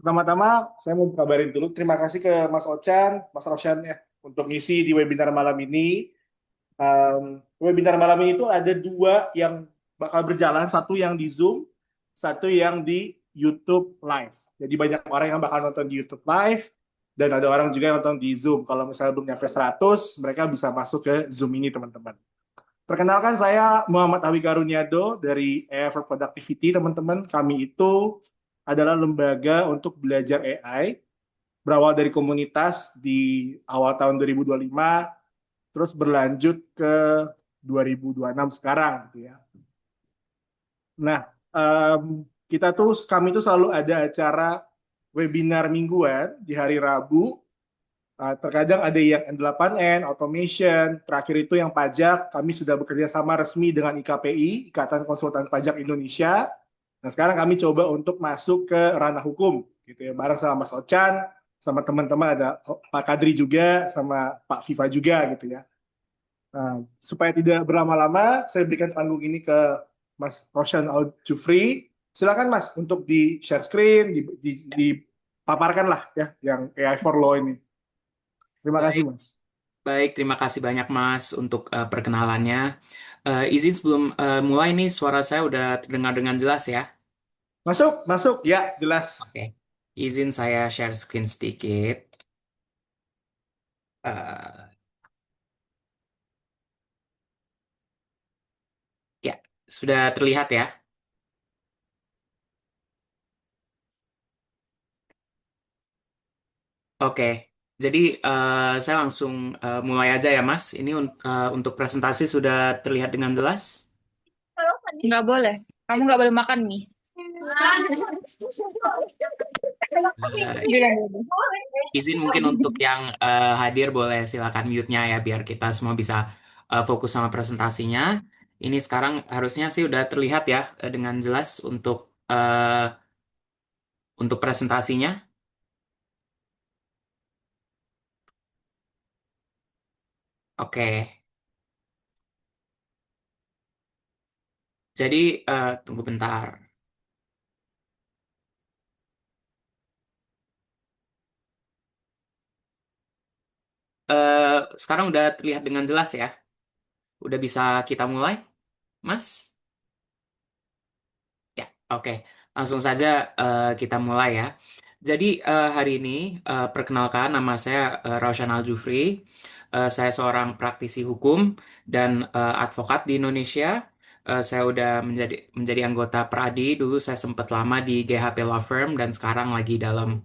Pertama-tama, saya mau kabarin dulu. Terima kasih ke Mas Roshan ya, untuk ngisi di webinar malam ini. Webinar malam ini itu ada dua yang bakal berjalan, satu yang di Zoom, satu yang di YouTube Live. Jadi banyak orang yang bakal nonton di YouTube Live, dan ada orang juga yang nonton di Zoom. Kalau misalnya belum nyampe 100, mereka bisa masuk ke Zoom ini, teman-teman. Perkenalkan, saya Muhammad Awi Karunyado dari AI for Productivity, teman-teman. Kami itu adalah lembaga untuk belajar AI, berawal dari komunitas di awal tahun 2025, terus berlanjut ke 2026 sekarang, gitu ya. Nah, kami tuh selalu ada acara webinar mingguan di hari Rabu. Terkadang ada yang N8N, automation, terakhir itu yang pajak. Kami sudah bekerja sama resmi dengan IKPI, Ikatan Konsultan Pajak Indonesia. Nah, sekarang kami coba untuk masuk ke ranah hukum, gitu ya, bareng sama Mas Ochan, sama teman-teman ada Pak Kadri juga, sama Pak Viva juga, gitu ya. Nah, supaya tidak berlama-lama, saya berikan panggung ini ke Mas Roshan Al-Jufri. Silakan Mas untuk di share screen, dipaparkan lah ya yang AI for Law ini. Terima kasih Baik, Mas. baik. Terima kasih banyak Mas untuk perkenalannya. Izin sebelum mulai nih, suara saya udah terdengar dengan jelas ya. Masuk, masuk. Ya, jelas. Oke. Izin saya share screen sedikit. Eh, ya, sudah terlihat ya. Oke. Jadi saya langsung mulai aja ya Mas. Ini untuk presentasi sudah terlihat dengan jelas. Nggak boleh. Kamu nggak boleh makan mie. Eh, Bilang gitu. izin mungkin untuk yang hadir boleh silakan mute-nya ya biar kita semua bisa fokus sama presentasinya. Ini sekarang harusnya sih udah terlihat ya dengan jelas untuk presentasinya. Oke. Jadi tunggu bentar. Sekarang udah terlihat dengan jelas ya. Udah bisa kita mulai, Mas? Ya, oke. Langsung saja kita mulai ya. Jadi hari ini perkenalkan nama saya Raushan Al-Jufri. Saya seorang praktisi hukum dan advokat di Indonesia. Saya udah menjadi anggota Pradi. Dulu saya sempat lama di GHP Law Firm dan sekarang lagi dalam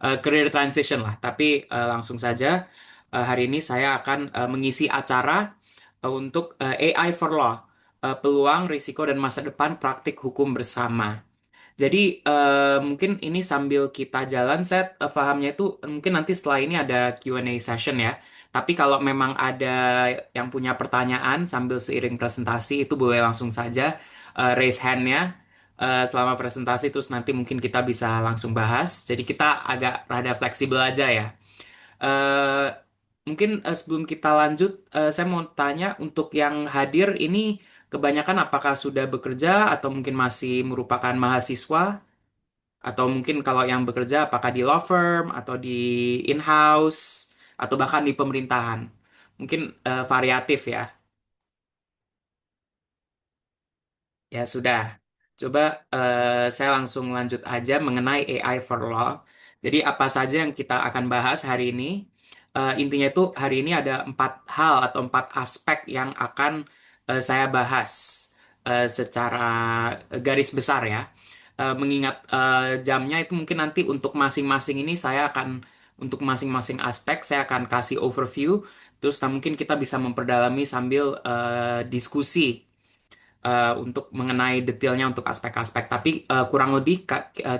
career transition lah. Tapi langsung saja hari ini saya akan mengisi acara untuk AI for Law, peluang, risiko, dan masa depan praktik hukum bersama. Jadi mungkin ini sambil kita jalan, saya pahamnya itu mungkin nanti setelah ini ada Q&A session ya. Tapi kalau memang ada yang punya pertanyaan sambil seiring presentasi, itu boleh langsung saja raise hand-nya selama presentasi, terus nanti mungkin kita bisa langsung bahas. Jadi kita agak rada fleksibel aja ya. Eh, Mungkin sebelum kita lanjut, saya mau tanya untuk yang hadir ini kebanyakan apakah sudah bekerja atau mungkin masih merupakan mahasiswa? Atau mungkin kalau yang bekerja apakah di law firm atau di in-house atau bahkan di pemerintahan. Mungkin variatif ya. Ya sudah. Coba saya langsung lanjut aja mengenai AI for Law. Jadi apa saja yang kita akan bahas hari ini? Intinya itu hari ini ada 4 hal atau 4 aspek yang akan saya bahas secara garis besar ya. Mengingat jamnya itu mungkin nanti untuk masing-masing ini saya akan untuk masing-masing aspek saya akan kasih overview. Terus nah, mungkin kita bisa memperdalami sambil diskusi untuk mengenai detailnya untuk aspek-aspek. Tapi kurang lebih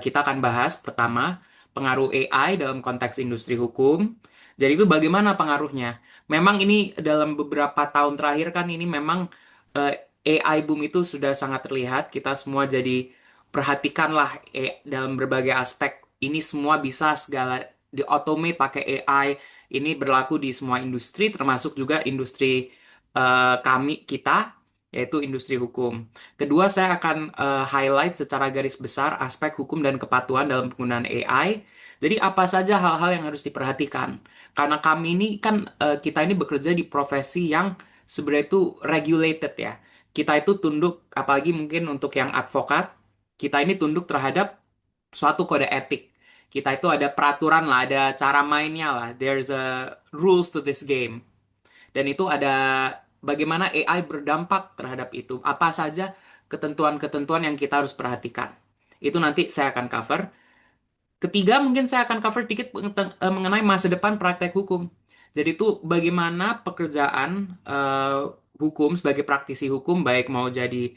kita akan bahas pertama pengaruh AI dalam konteks industri hukum. Jadi itu bagaimana pengaruhnya? Memang ini dalam beberapa tahun terakhir kan ini memang eh, AI boom itu sudah sangat terlihat. Kita semua jadi perhatikanlah dalam berbagai aspek. Ini semua bisa segala di automate pakai AI. Ini berlaku di semua industri termasuk juga industri kami kita. yaitu industri hukum. Kedua, saya akan highlight secara garis besar aspek hukum dan kepatuhan dalam penggunaan AI. Jadi apa saja hal-hal yang harus diperhatikan? Karena kami ini kan kita ini bekerja di profesi yang sebenarnya itu regulated ya. Kita itu tunduk, apalagi mungkin untuk yang advokat, kita ini tunduk terhadap suatu kode etik. Kita itu ada peraturan lah, ada cara mainnya lah. There's a rules to this game. Dan itu ada bagaimana AI berdampak terhadap itu. Apa saja ketentuan-ketentuan yang kita harus perhatikan. Itu nanti saya akan cover. Ketiga, mungkin saya akan cover dikit mengenai masa depan praktek hukum. Jadi itu bagaimana pekerjaan hukum sebagai praktisi hukum, baik mau jadi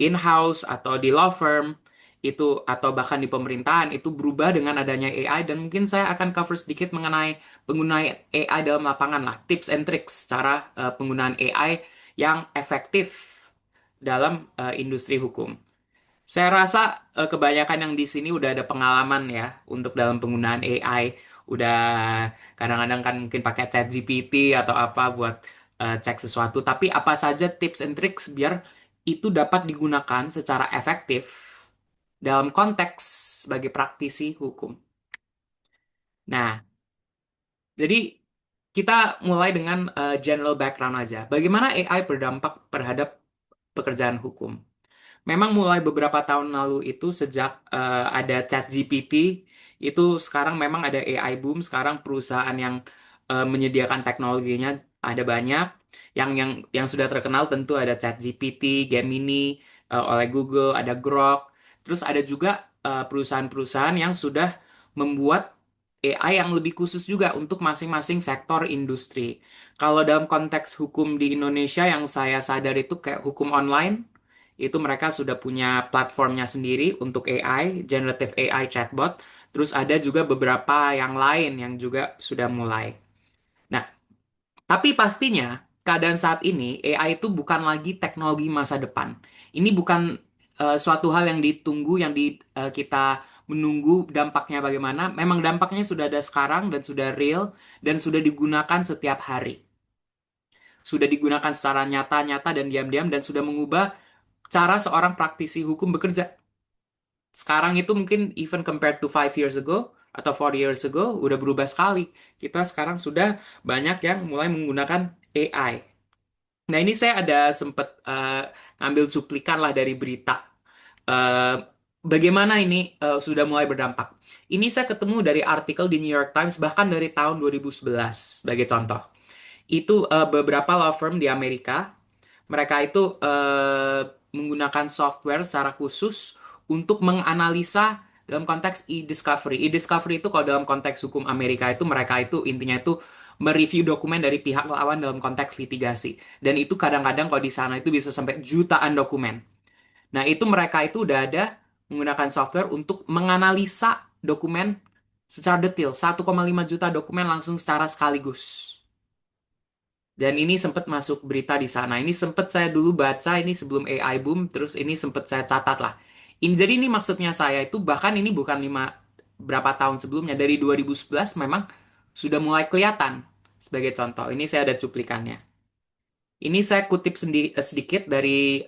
in-house atau di law firm, itu atau bahkan di pemerintahan, itu berubah dengan adanya AI. Dan mungkin saya akan cover sedikit mengenai penggunaan AI dalam lapangan lah, tips and tricks cara penggunaan AI yang efektif dalam industri hukum. Saya rasa kebanyakan yang di sini udah ada pengalaman ya untuk dalam penggunaan AI. Udah kadang-kadang kan mungkin pakai ChatGPT atau apa buat cek sesuatu. Tapi apa saja tips and tricks biar itu dapat digunakan secara efektif dalam konteks sebagai praktisi hukum. Nah, jadi kita mulai dengan general background aja. Bagaimana AI berdampak terhadap pekerjaan hukum? Memang mulai beberapa tahun lalu itu sejak ada ChatGPT itu sekarang memang ada AI boom. Sekarang perusahaan yang menyediakan teknologinya ada banyak. Yang sudah terkenal tentu ada ChatGPT, Gemini oleh Google, ada Grok. Terus ada juga perusahaan-perusahaan yang sudah membuat AI yang lebih khusus juga untuk masing-masing sektor industri. Kalau dalam konteks hukum di Indonesia yang saya sadar itu kayak hukum online, itu mereka sudah punya platformnya sendiri untuk AI, generative AI chatbot. Terus ada juga beberapa yang lain yang juga sudah mulai. Nah, tapi pastinya keadaan saat ini AI itu bukan lagi teknologi masa depan. Ini bukan suatu hal yang ditunggu, kita menunggu dampaknya bagaimana. Memang dampaknya sudah ada sekarang dan sudah real dan sudah digunakan setiap hari. Sudah digunakan secara nyata-nyata dan diam-diam dan sudah mengubah cara seorang praktisi hukum bekerja. Sekarang itu mungkin even compared to 5 years ago atau 4 years ago udah berubah sekali. Kita sekarang sudah banyak yang mulai menggunakan AI. Nah, ini saya ada sempat ngambil cuplikan lah dari berita. Eh, Bagaimana ini sudah mulai berdampak. Ini saya ketemu dari artikel di New York Times bahkan dari tahun 2011 sebagai contoh. Itu beberapa law firm di Amerika mereka itu menggunakan software secara khusus untuk menganalisa dalam konteks e-discovery. E-discovery itu kalau dalam konteks hukum Amerika itu mereka itu intinya itu mereview dokumen dari pihak lawan dalam konteks litigasi. Dan itu kadang-kadang kalau di sana itu bisa sampai jutaan dokumen. Nah, itu mereka itu udah ada menggunakan software untuk menganalisa dokumen secara detail. 1,5 juta dokumen langsung secara sekaligus. Dan ini sempat masuk berita di sana. Ini sempat saya dulu baca ini sebelum AI boom, terus ini sempat saya catat lah. Jadi ini maksudnya saya itu bahkan ini bukan berapa tahun sebelumnya. Dari 2011 memang sudah mulai kelihatan. Sebagai contoh, ini saya ada cuplikannya. Ini saya kutip sedikit dari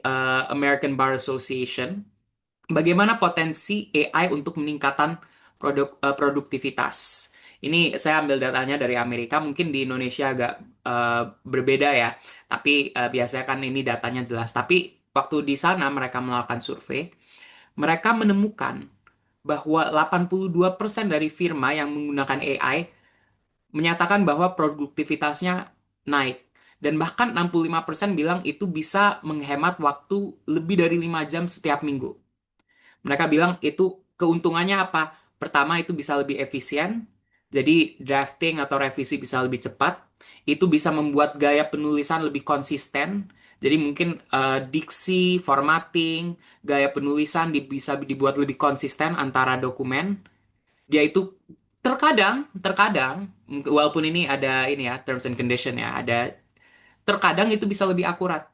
American Bar Association. Bagaimana potensi AI untuk meningkatkan produktivitas? Ini saya ambil datanya dari Amerika, mungkin di Indonesia agak berbeda ya, tapi biasanya kan ini datanya jelas. Tapi waktu di sana mereka melakukan survei, mereka menemukan bahwa 82% dari firma yang menggunakan AI menyatakan bahwa produktivitasnya naik. Dan bahkan 65% bilang itu bisa menghemat waktu lebih dari 5 jam setiap minggu. Mereka bilang itu keuntungannya apa? Pertama itu bisa lebih efisien, jadi drafting atau revisi bisa lebih cepat. Itu bisa membuat gaya penulisan lebih konsisten. Jadi mungkin diksi, formatting, gaya penulisan bisa dibuat lebih konsisten antara dokumen. Dia itu terkadang, walaupun ini ada ini ya terms and condition ya, terkadang itu bisa lebih akurat.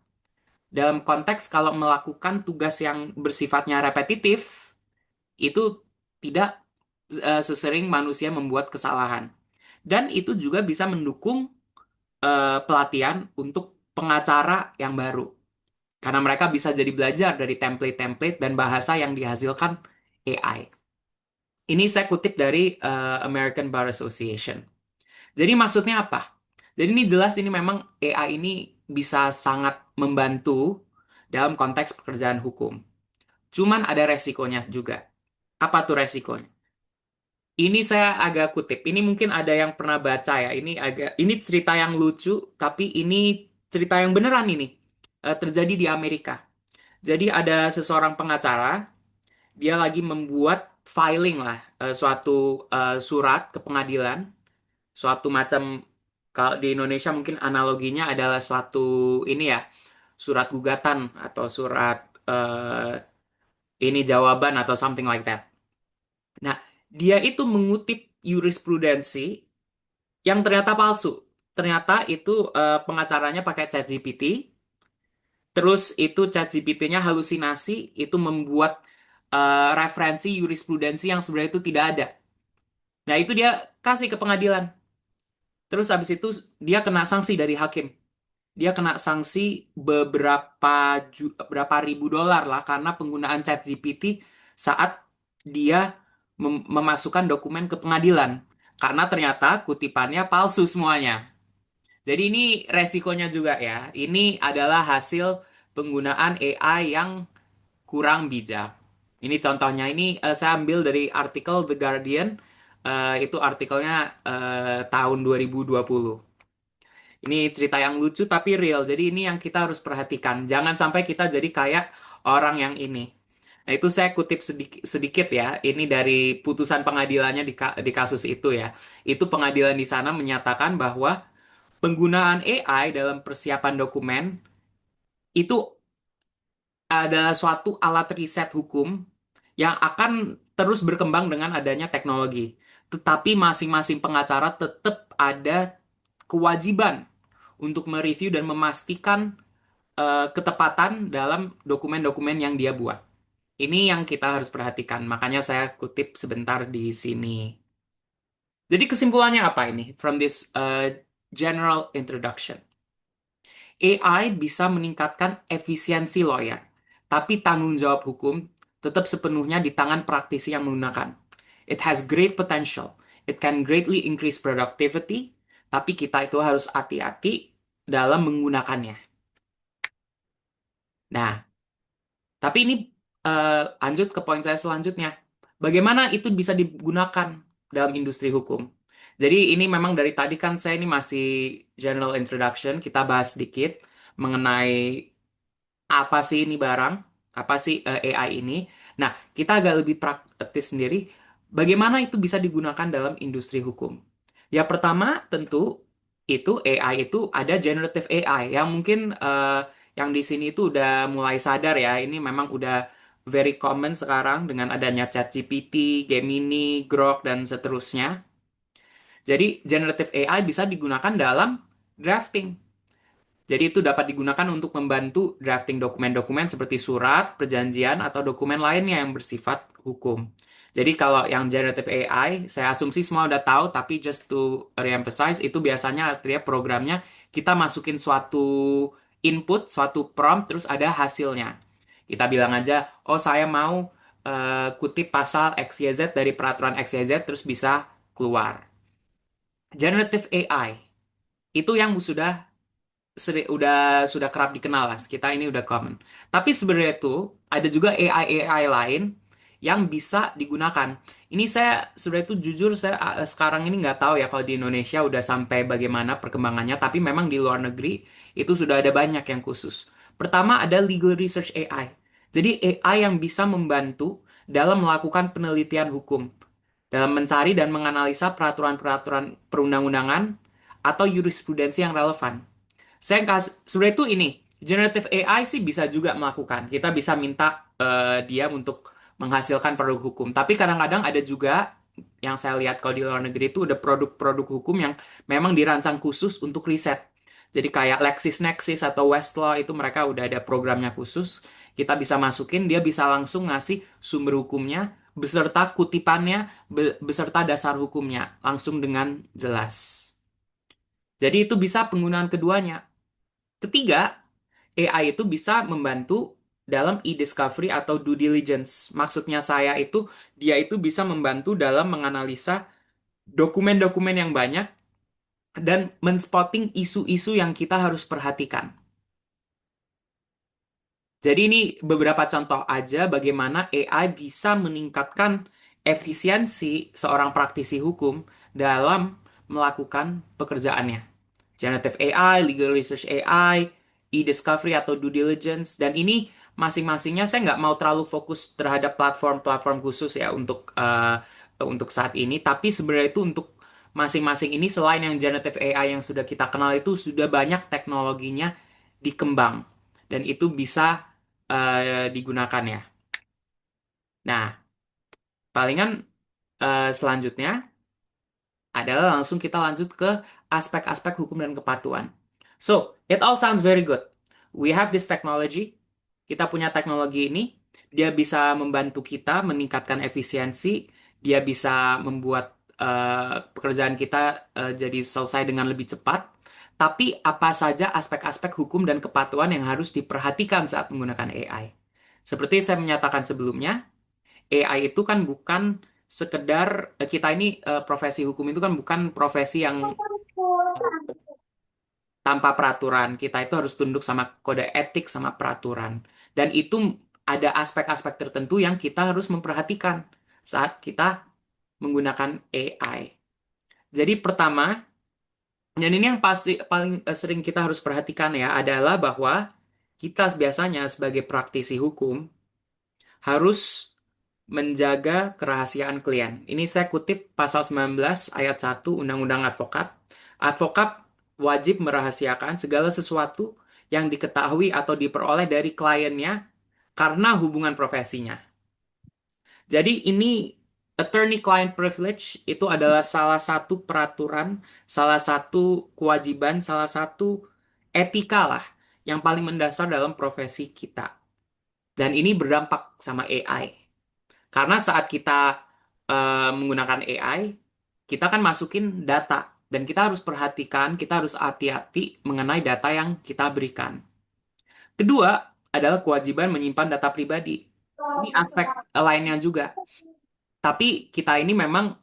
Dalam konteks kalau melakukan tugas yang bersifatnya repetitif, itu tidak sesering manusia membuat kesalahan. Dan itu juga bisa mendukung pelatihan untuk pengacara yang baru. Karena mereka bisa jadi belajar dari template-template dan bahasa yang dihasilkan AI. Ini saya kutip dari American Bar Association. Jadi maksudnya apa? Jadi ini jelas ini memang AI ini bisa sangat membantu dalam konteks pekerjaan hukum. Cuman ada resikonya juga. Apa tuh resikonya? Ini saya agak kutip. Ini mungkin ada yang pernah baca ya. Ini cerita yang lucu, tapi ini cerita yang beneran ini. Terjadi di Amerika. Jadi ada seseorang pengacara, dia lagi membuat filing lah, suatu surat ke pengadilan, suatu macam, kalau di Indonesia mungkin analoginya adalah suatu ini ya, surat gugatan atau surat ini jawaban atau something like that. Nah, dia itu mengutip jurisprudensi yang ternyata palsu. Ternyata itu pengacaranya pakai ChatGPT, terus itu ChatGPT-nya halusinasi, itu membuat referensi jurisprudensi yang sebenarnya itu tidak ada. Nah, itu dia kasih ke pengadilan. Terus habis itu dia kena sanksi dari hakim. Dia kena sanksi berapa ribu dolar lah karena penggunaan ChatGPT saat dia memasukkan dokumen ke pengadilan. Karena ternyata kutipannya palsu semuanya. Jadi ini resikonya juga ya. Ini adalah hasil penggunaan AI yang kurang bijak. Ini contohnya, ini saya ambil dari artikel The Guardian. Itu artikelnya tahun 2020. Ini cerita yang lucu tapi real. Jadi ini yang kita harus perhatikan. Jangan sampai kita jadi kayak orang yang ini. Nah, itu saya kutip sedikit ya. Ini dari putusan pengadilannya di kasus itu ya. Itu pengadilan di sana menyatakan bahwa penggunaan AI dalam persiapan dokumen itu adalah suatu alat riset hukum yang akan terus berkembang dengan adanya teknologi. Tetapi masing-masing pengacara tetap ada kewajiban untuk mereview dan memastikan ketepatan dalam dokumen-dokumen yang dia buat. Ini yang kita harus perhatikan. Makanya saya kutip sebentar di sini. Jadi kesimpulannya apa ini? From this general introduction. AI bisa meningkatkan efisiensi lawyer, tapi tanggung jawab hukum tetap sepenuhnya di tangan praktisi yang menggunakan. It has great potential. It can greatly increase productivity, tapi kita itu harus hati-hati dalam menggunakannya. Nah, tapi ini lanjut ke poin saya selanjutnya. Bagaimana itu bisa digunakan dalam industri hukum? Jadi ini memang dari tadi kan saya ini masih general introduction, kita bahas sedikit mengenai apa sih ini barang, apa sih AI ini. Nah, kita agak lebih praktis sendiri, bagaimana itu bisa digunakan dalam industri hukum. Ya pertama tentu itu AI itu ada generative AI yang mungkin yang di sini itu udah mulai sadar ya, ini memang udah very common sekarang dengan adanya ChatGPT, Gemini, Grok, dan seterusnya. Jadi generative AI bisa digunakan dalam drafting. Jadi itu dapat digunakan untuk membantu drafting dokumen-dokumen seperti surat, perjanjian, atau dokumen lainnya yang bersifat hukum. Jadi kalau yang generative AI, saya asumsi semua udah tahu, tapi just to re-emphasize, itu biasanya artinya programnya kita masukin suatu input, suatu prompt, terus ada hasilnya. Kita bilang aja, oh saya mau kutip pasal XYZ dari peraturan XYZ, terus bisa keluar. Generative AI, itu yang sudah kerap dikenal lah, kita ini udah common. Tapi sebenarnya itu ada juga AI lain yang bisa digunakan. Ini saya sebenarnya itu jujur saya sekarang ini nggak tahu ya kalau di Indonesia udah sampai bagaimana perkembangannya, tapi memang di luar negeri itu sudah ada banyak yang khusus. Pertama ada legal research AI. Jadi AI yang bisa membantu dalam melakukan penelitian hukum, dalam mencari dan menganalisa peraturan-peraturan perundang-undangan atau jurisprudensi yang relevan. Saya kasih sebenarnya itu ini generative AI sih bisa juga melakukan. Kita bisa minta dia untuk menghasilkan produk hukum. Tapi kadang-kadang ada juga yang saya lihat kalau di luar negeri itu ada produk-produk hukum yang memang dirancang khusus untuk riset. Jadi kayak LexisNexis atau Westlaw itu mereka udah ada programnya khusus. Kita bisa masukin, dia bisa langsung ngasih sumber hukumnya beserta kutipannya, beserta dasar hukumnya langsung dengan jelas. Jadi itu bisa penggunaan keduanya. Ketiga, AI itu bisa membantu dalam e-discovery atau due diligence. Maksudnya saya itu, dia itu bisa membantu dalam menganalisa dokumen-dokumen yang banyak dan men-spotting isu-isu yang kita harus perhatikan. Jadi ini beberapa contoh aja bagaimana AI bisa meningkatkan efisiensi seorang praktisi hukum dalam melakukan pekerjaannya. Generative AI, Legal Research AI, e-discovery atau due diligence. Dan ini masing-masingnya saya nggak mau terlalu fokus terhadap platform-platform khusus ya untuk saat ini. Tapi sebenarnya itu untuk masing-masing ini selain yang generative AI yang sudah kita kenal itu sudah banyak teknologinya dikembang. Dan itu bisa digunakan ya. Nah, palingan selanjutnya adalah langsung kita lanjut ke aspek-aspek hukum dan kepatuhan. So, it all sounds very good. We have this technology. Kita punya teknologi ini. Dia bisa membantu kita meningkatkan efisiensi. Dia bisa membuat pekerjaan kita jadi selesai dengan lebih cepat. Tapi apa saja aspek-aspek hukum dan kepatuhan yang harus diperhatikan saat menggunakan AI? Seperti saya menyatakan sebelumnya, AI itu kan bukan sekedar kita ini profesi hukum itu kan bukan profesi yang tanpa peraturan. Kita itu harus tunduk sama kode etik sama peraturan. Dan itu ada aspek-aspek tertentu yang kita harus memperhatikan saat kita menggunakan AI. Jadi pertama, dan ini yang pasti paling sering kita harus perhatikan ya adalah bahwa kita biasanya sebagai praktisi hukum harus menjaga kerahasiaan klien. Ini saya kutip pasal 19 ayat 1 Undang-Undang Advokat. Advokat wajib merahasiakan segala sesuatu yang diketahui atau diperoleh dari kliennya karena hubungan profesinya. Jadi ini attorney-client privilege itu adalah salah satu peraturan, salah satu kewajiban, salah satu etika lah yang paling mendasar dalam profesi kita. Dan ini berdampak sama AI. Karena saat kita menggunakan AI, kita kan masukin data. Dan kita harus perhatikan, kita harus hati-hati mengenai data yang kita berikan. Kedua, adalah kewajiban menyimpan data pribadi. Ini aspek lainnya juga. Tapi kita ini memang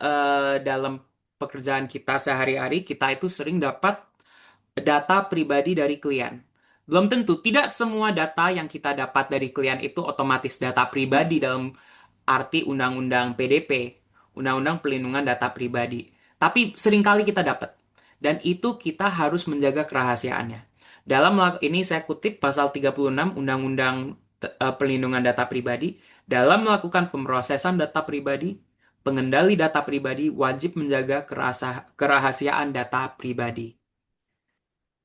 dalam pekerjaan kita sehari-hari, kita itu sering dapat data pribadi dari klien. Belum tentu, tidak semua data yang kita dapat dari klien itu otomatis data pribadi dalam arti Undang-Undang PDP, Undang-Undang Pelindungan Data Pribadi. Tapi seringkali kita dapat. Dan itu kita harus menjaga kerahasiaannya. Ini saya kutip pasal 36 Undang-Undang Pelindungan Data Pribadi. Dalam melakukan pemrosesan data pribadi, pengendali data pribadi wajib menjaga kerahasiaan data pribadi.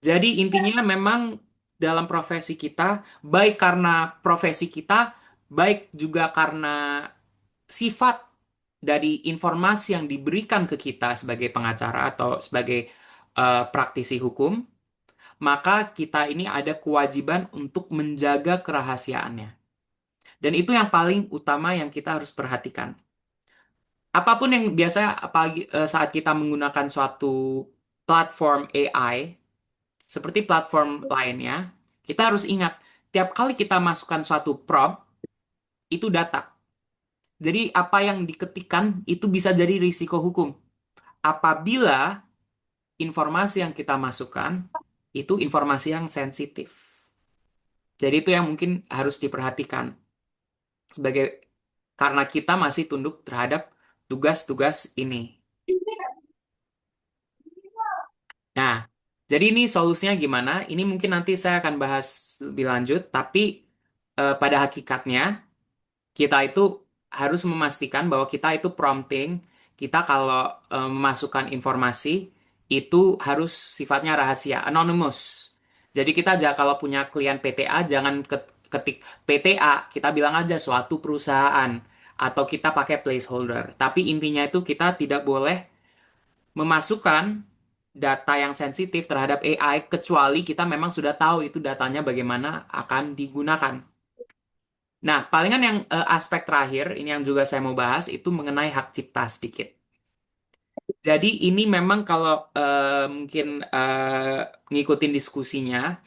Jadi intinya memang dalam profesi kita, baik karena profesi kita, baik juga karena sifat dari informasi yang diberikan ke kita sebagai pengacara atau sebagai praktisi hukum, maka kita ini ada kewajiban untuk menjaga kerahasiaannya. Dan itu yang paling utama yang kita harus perhatikan. Apapun yang biasanya, apalagi saat kita menggunakan suatu platform AI, seperti platform lainnya, kita harus ingat, tiap kali kita masukkan suatu prompt, itu data. Jadi apa yang diketikkan itu bisa jadi risiko hukum. Apabila informasi yang kita masukkan itu informasi yang sensitif. Jadi itu yang mungkin harus diperhatikan sebagai karena kita masih tunduk terhadap tugas-tugas ini. Nah, jadi ini solusinya gimana? Ini mungkin nanti saya akan bahas lebih lanjut, tapi pada hakikatnya kita itu harus memastikan bahwa kita itu prompting, kita kalau memasukkan informasi itu harus sifatnya rahasia, anonymous. Jadi kita aja kalau punya klien PTA jangan ketik PTA, kita bilang aja suatu perusahaan atau kita pakai placeholder. Tapi intinya itu kita tidak boleh memasukkan data yang sensitif terhadap AI kecuali kita memang sudah tahu itu datanya bagaimana akan digunakan. Nah, palingan yang aspek terakhir, ini yang juga saya mau bahas, itu mengenai hak cipta sedikit. Jadi ini memang kalau mungkin ngikutin diskusinya,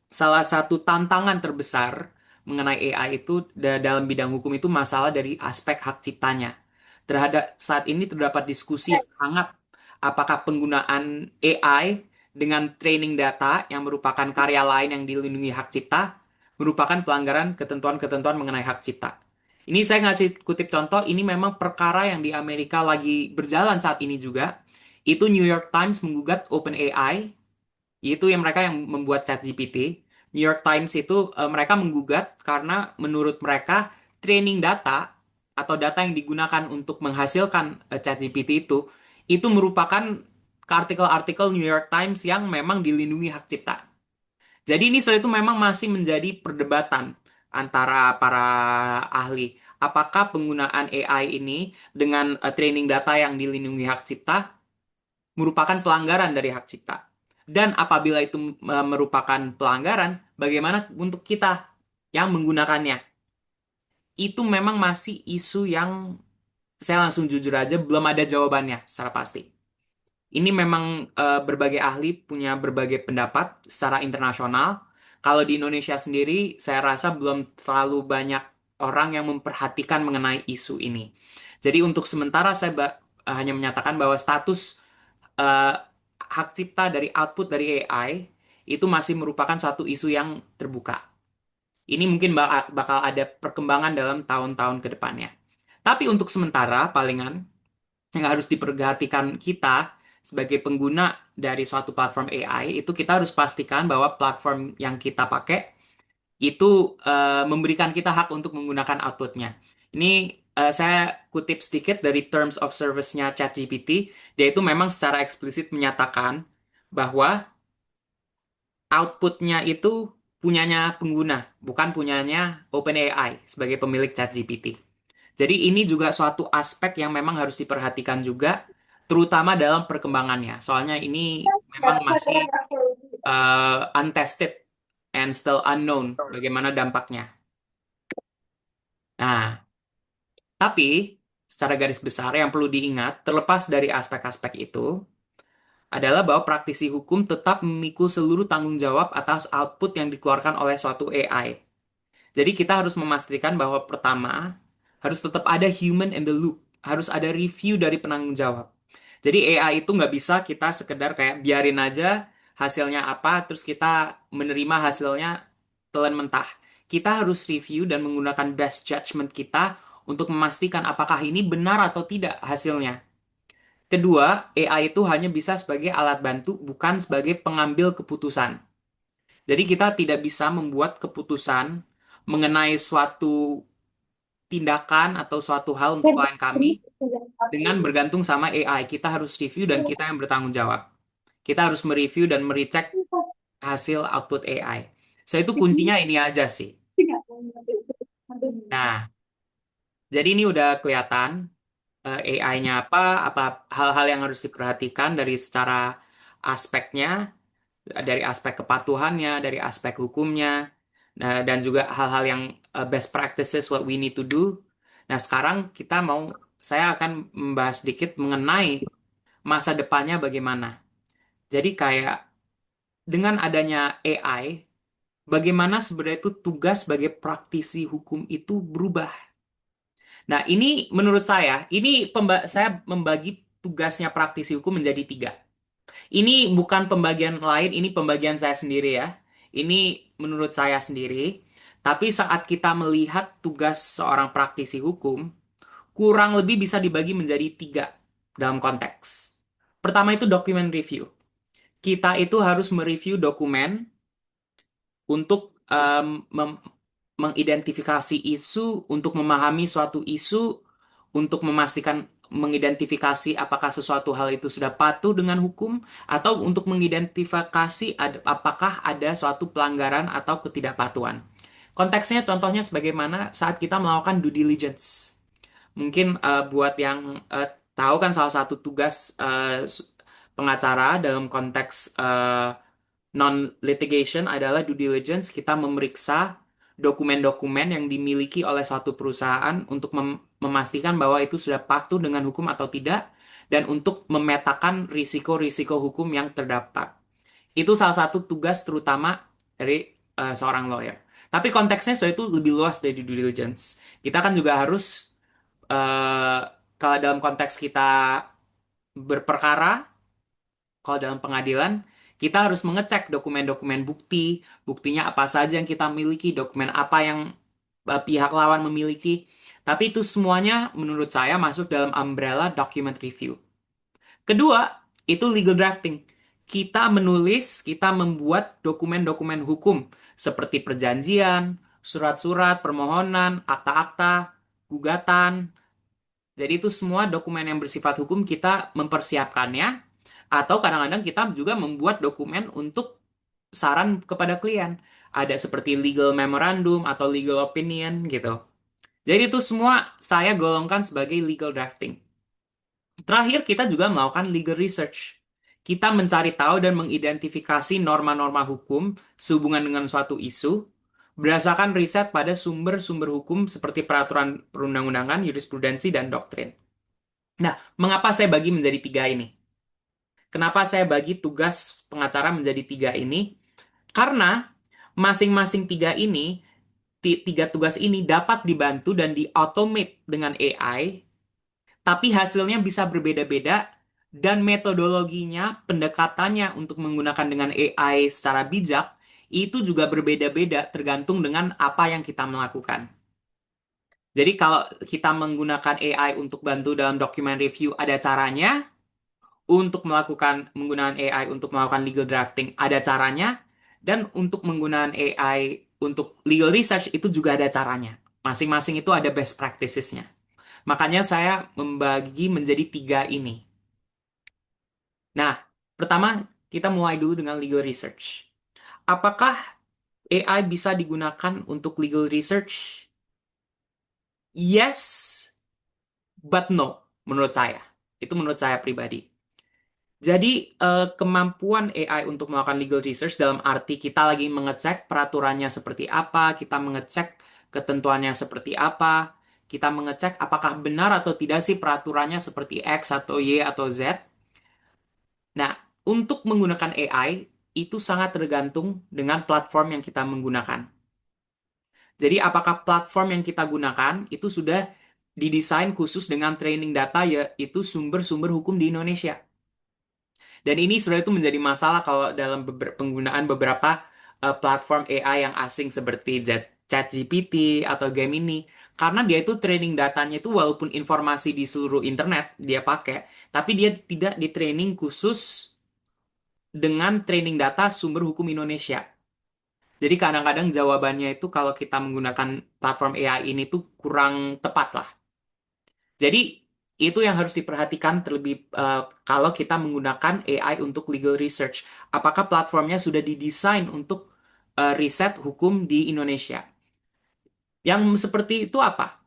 salah satu tantangan terbesar mengenai AI itu dalam bidang hukum itu masalah dari aspek hak ciptanya. Terhadap saat ini terdapat diskusi yang hangat apakah penggunaan AI dengan training data yang merupakan karya lain yang dilindungi hak cipta merupakan pelanggaran ketentuan-ketentuan mengenai hak cipta. Ini saya ngasih kutip contoh, ini memang perkara yang di Amerika lagi berjalan saat ini juga. Itu New York Times menggugat OpenAI, yaitu yang mereka yang membuat ChatGPT. New York Times itu mereka menggugat karena menurut mereka training data atau data yang digunakan untuk menghasilkan ChatGPT itu merupakan artikel-artikel New York Times yang memang dilindungi hak cipta. Jadi ini soal itu memang masih menjadi perdebatan antara para ahli. Apakah penggunaan AI ini dengan training data yang dilindungi hak cipta merupakan pelanggaran dari hak cipta? Dan apabila itu merupakan pelanggaran, bagaimana untuk kita yang menggunakannya? Itu memang masih isu yang saya langsung jujur aja belum ada jawabannya secara pasti. Ini memang berbagai ahli punya berbagai pendapat secara internasional. Kalau di Indonesia sendiri, saya rasa belum terlalu banyak orang yang memperhatikan mengenai isu ini. Jadi untuk sementara saya hanya menyatakan bahwa status eh, hak cipta dari output dari AI itu masih merupakan suatu isu yang terbuka. Ini mungkin bakal ada perkembangan dalam tahun-tahun ke depannya. Tapi untuk sementara, palingan yang harus diperhatikan kita sebagai pengguna dari suatu platform AI itu kita harus pastikan bahwa platform yang kita pakai itu memberikan kita hak untuk menggunakan outputnya. Ini saya kutip sedikit dari Terms of Service-nya ChatGPT, yaitu memang secara eksplisit menyatakan bahwa outputnya itu punyanya pengguna, bukan punyanya OpenAI sebagai pemilik ChatGPT. Jadi ini juga suatu aspek yang memang harus diperhatikan juga, terutama dalam perkembangannya. Soalnya ini memang masih untested and still unknown bagaimana dampaknya. Nah, tapi secara garis besar yang perlu diingat, terlepas dari aspek-aspek itu, adalah bahwa praktisi hukum tetap memikul seluruh tanggung jawab atas output yang dikeluarkan oleh suatu AI. Jadi kita harus memastikan bahwa pertama, harus tetap ada human in the loop. Harus ada review dari penanggung jawab. Jadi AI itu nggak bisa kita sekedar kayak biarin aja hasilnya apa, terus kita menerima hasilnya telan mentah. Kita harus review dan menggunakan best judgment kita untuk memastikan apakah ini benar atau tidak hasilnya. Kedua, AI itu hanya bisa sebagai alat bantu, bukan sebagai pengambil keputusan. Jadi kita tidak bisa membuat keputusan mengenai suatu tindakan atau suatu hal untuk klien kami dengan bergantung sama AI. Kita harus review dan kita yang bertanggung jawab. Kita harus mereview dan merecek hasil output AI. So itu kuncinya ini aja sih. Nah, jadi ini udah kelihatan AI-nya apa hal-hal yang harus diperhatikan dari secara aspeknya, dari aspek kepatuhannya, dari aspek hukumnya, dan juga hal-hal yang best practices what we need to do. Nah, sekarang saya akan membahas sedikit mengenai masa depannya bagaimana. Jadi kayak dengan adanya AI, bagaimana sebenarnya itu tugas sebagai praktisi hukum itu berubah. Nah, ini menurut saya, saya membagi tugasnya praktisi hukum menjadi tiga. Ini bukan pembagian lain, ini pembagian saya sendiri ya. Ini menurut saya sendiri. Tapi saat kita melihat tugas seorang praktisi hukum, kurang lebih bisa dibagi menjadi tiga dalam konteks. Pertama itu document review. Kita itu harus mereview dokumen untuk mengidentifikasi isu, untuk memahami suatu isu, untuk memastikan mengidentifikasi apakah sesuatu hal itu sudah patuh dengan hukum, atau untuk mengidentifikasi apakah ada suatu pelanggaran atau ketidakpatuhan. Konteksnya contohnya sebagaimana saat kita melakukan due diligence. Mungkin buat yang tahu kan salah satu tugas pengacara dalam konteks non-litigation adalah due diligence, kita memeriksa dokumen-dokumen yang dimiliki oleh suatu perusahaan untuk memastikan bahwa itu sudah patuh dengan hukum atau tidak, dan untuk memetakan risiko-risiko hukum yang terdapat. Itu salah satu tugas terutama dari seorang lawyer. Tapi konteksnya soal itu lebih luas dari due diligence. Kita kan juga harus eh, kalau dalam konteks kita berperkara, kalau dalam pengadilan, kita harus mengecek dokumen-dokumen bukti, buktinya apa saja yang kita miliki, dokumen apa yang pihak lawan memiliki. Tapi itu semuanya menurut saya masuk dalam umbrella document review. Kedua, itu legal drafting. Kita membuat dokumen-dokumen hukum seperti perjanjian, surat-surat, permohonan, akta-akta, gugatan. Jadi itu semua dokumen yang bersifat hukum kita mempersiapkannya, atau kadang-kadang kita juga membuat dokumen untuk saran kepada klien. Ada seperti legal memorandum atau legal opinion gitu. Jadi itu semua saya golongkan sebagai legal drafting. Terakhir, kita juga melakukan legal research. Kita mencari tahu dan mengidentifikasi norma-norma hukum sehubungan dengan suatu isu berdasarkan riset pada sumber-sumber hukum seperti peraturan perundang-undangan, jurisprudensi, dan doktrin. Nah, mengapa saya bagi menjadi tiga ini? Kenapa saya bagi tugas pengacara menjadi tiga ini? Karena masing-masing tiga tugas ini dapat dibantu dan di-automate dengan AI, tapi hasilnya bisa berbeda-beda dan metodologinya, pendekatannya untuk menggunakan dengan AI secara bijak, itu juga berbeda-beda tergantung dengan apa yang kita melakukan. Jadi kalau kita menggunakan AI untuk bantu dalam document review ada caranya, untuk menggunakan AI untuk melakukan legal drafting ada caranya, dan untuk menggunakan AI untuk legal research itu juga ada caranya. Masing-masing itu ada best practicesnya. Makanya saya membagi menjadi tiga ini. Nah, pertama kita mulai dulu dengan legal research. Apakah AI bisa digunakan untuk legal research? Yes, but no, menurut saya. Itu menurut saya pribadi. Jadi, kemampuan AI untuk melakukan legal research dalam arti kita lagi mengecek peraturannya seperti apa, kita mengecek ketentuannya seperti apa, kita mengecek apakah benar atau tidak sih peraturannya seperti X atau Y atau Z. Nah, untuk menggunakan AI, itu sangat tergantung dengan platform yang kita menggunakan. Jadi, apakah platform yang kita gunakan itu sudah didesain khusus dengan training data, yaitu sumber-sumber hukum di Indonesia. Dan ini sebenarnya itu menjadi masalah kalau dalam penggunaan beberapa platform AI yang asing seperti ChatGPT atau Gemini. Karena dia itu training datanya itu walaupun informasi di seluruh internet dia pakai, tapi dia tidak di training khusus dengan training data sumber hukum Indonesia. Jadi kadang-kadang jawabannya itu kalau kita menggunakan platform AI ini tuh kurang tepat lah. Jadi itu yang harus diperhatikan terlebih kalau kita menggunakan AI untuk legal research. Apakah platformnya sudah didesain untuk riset hukum di Indonesia? Yang seperti itu apa?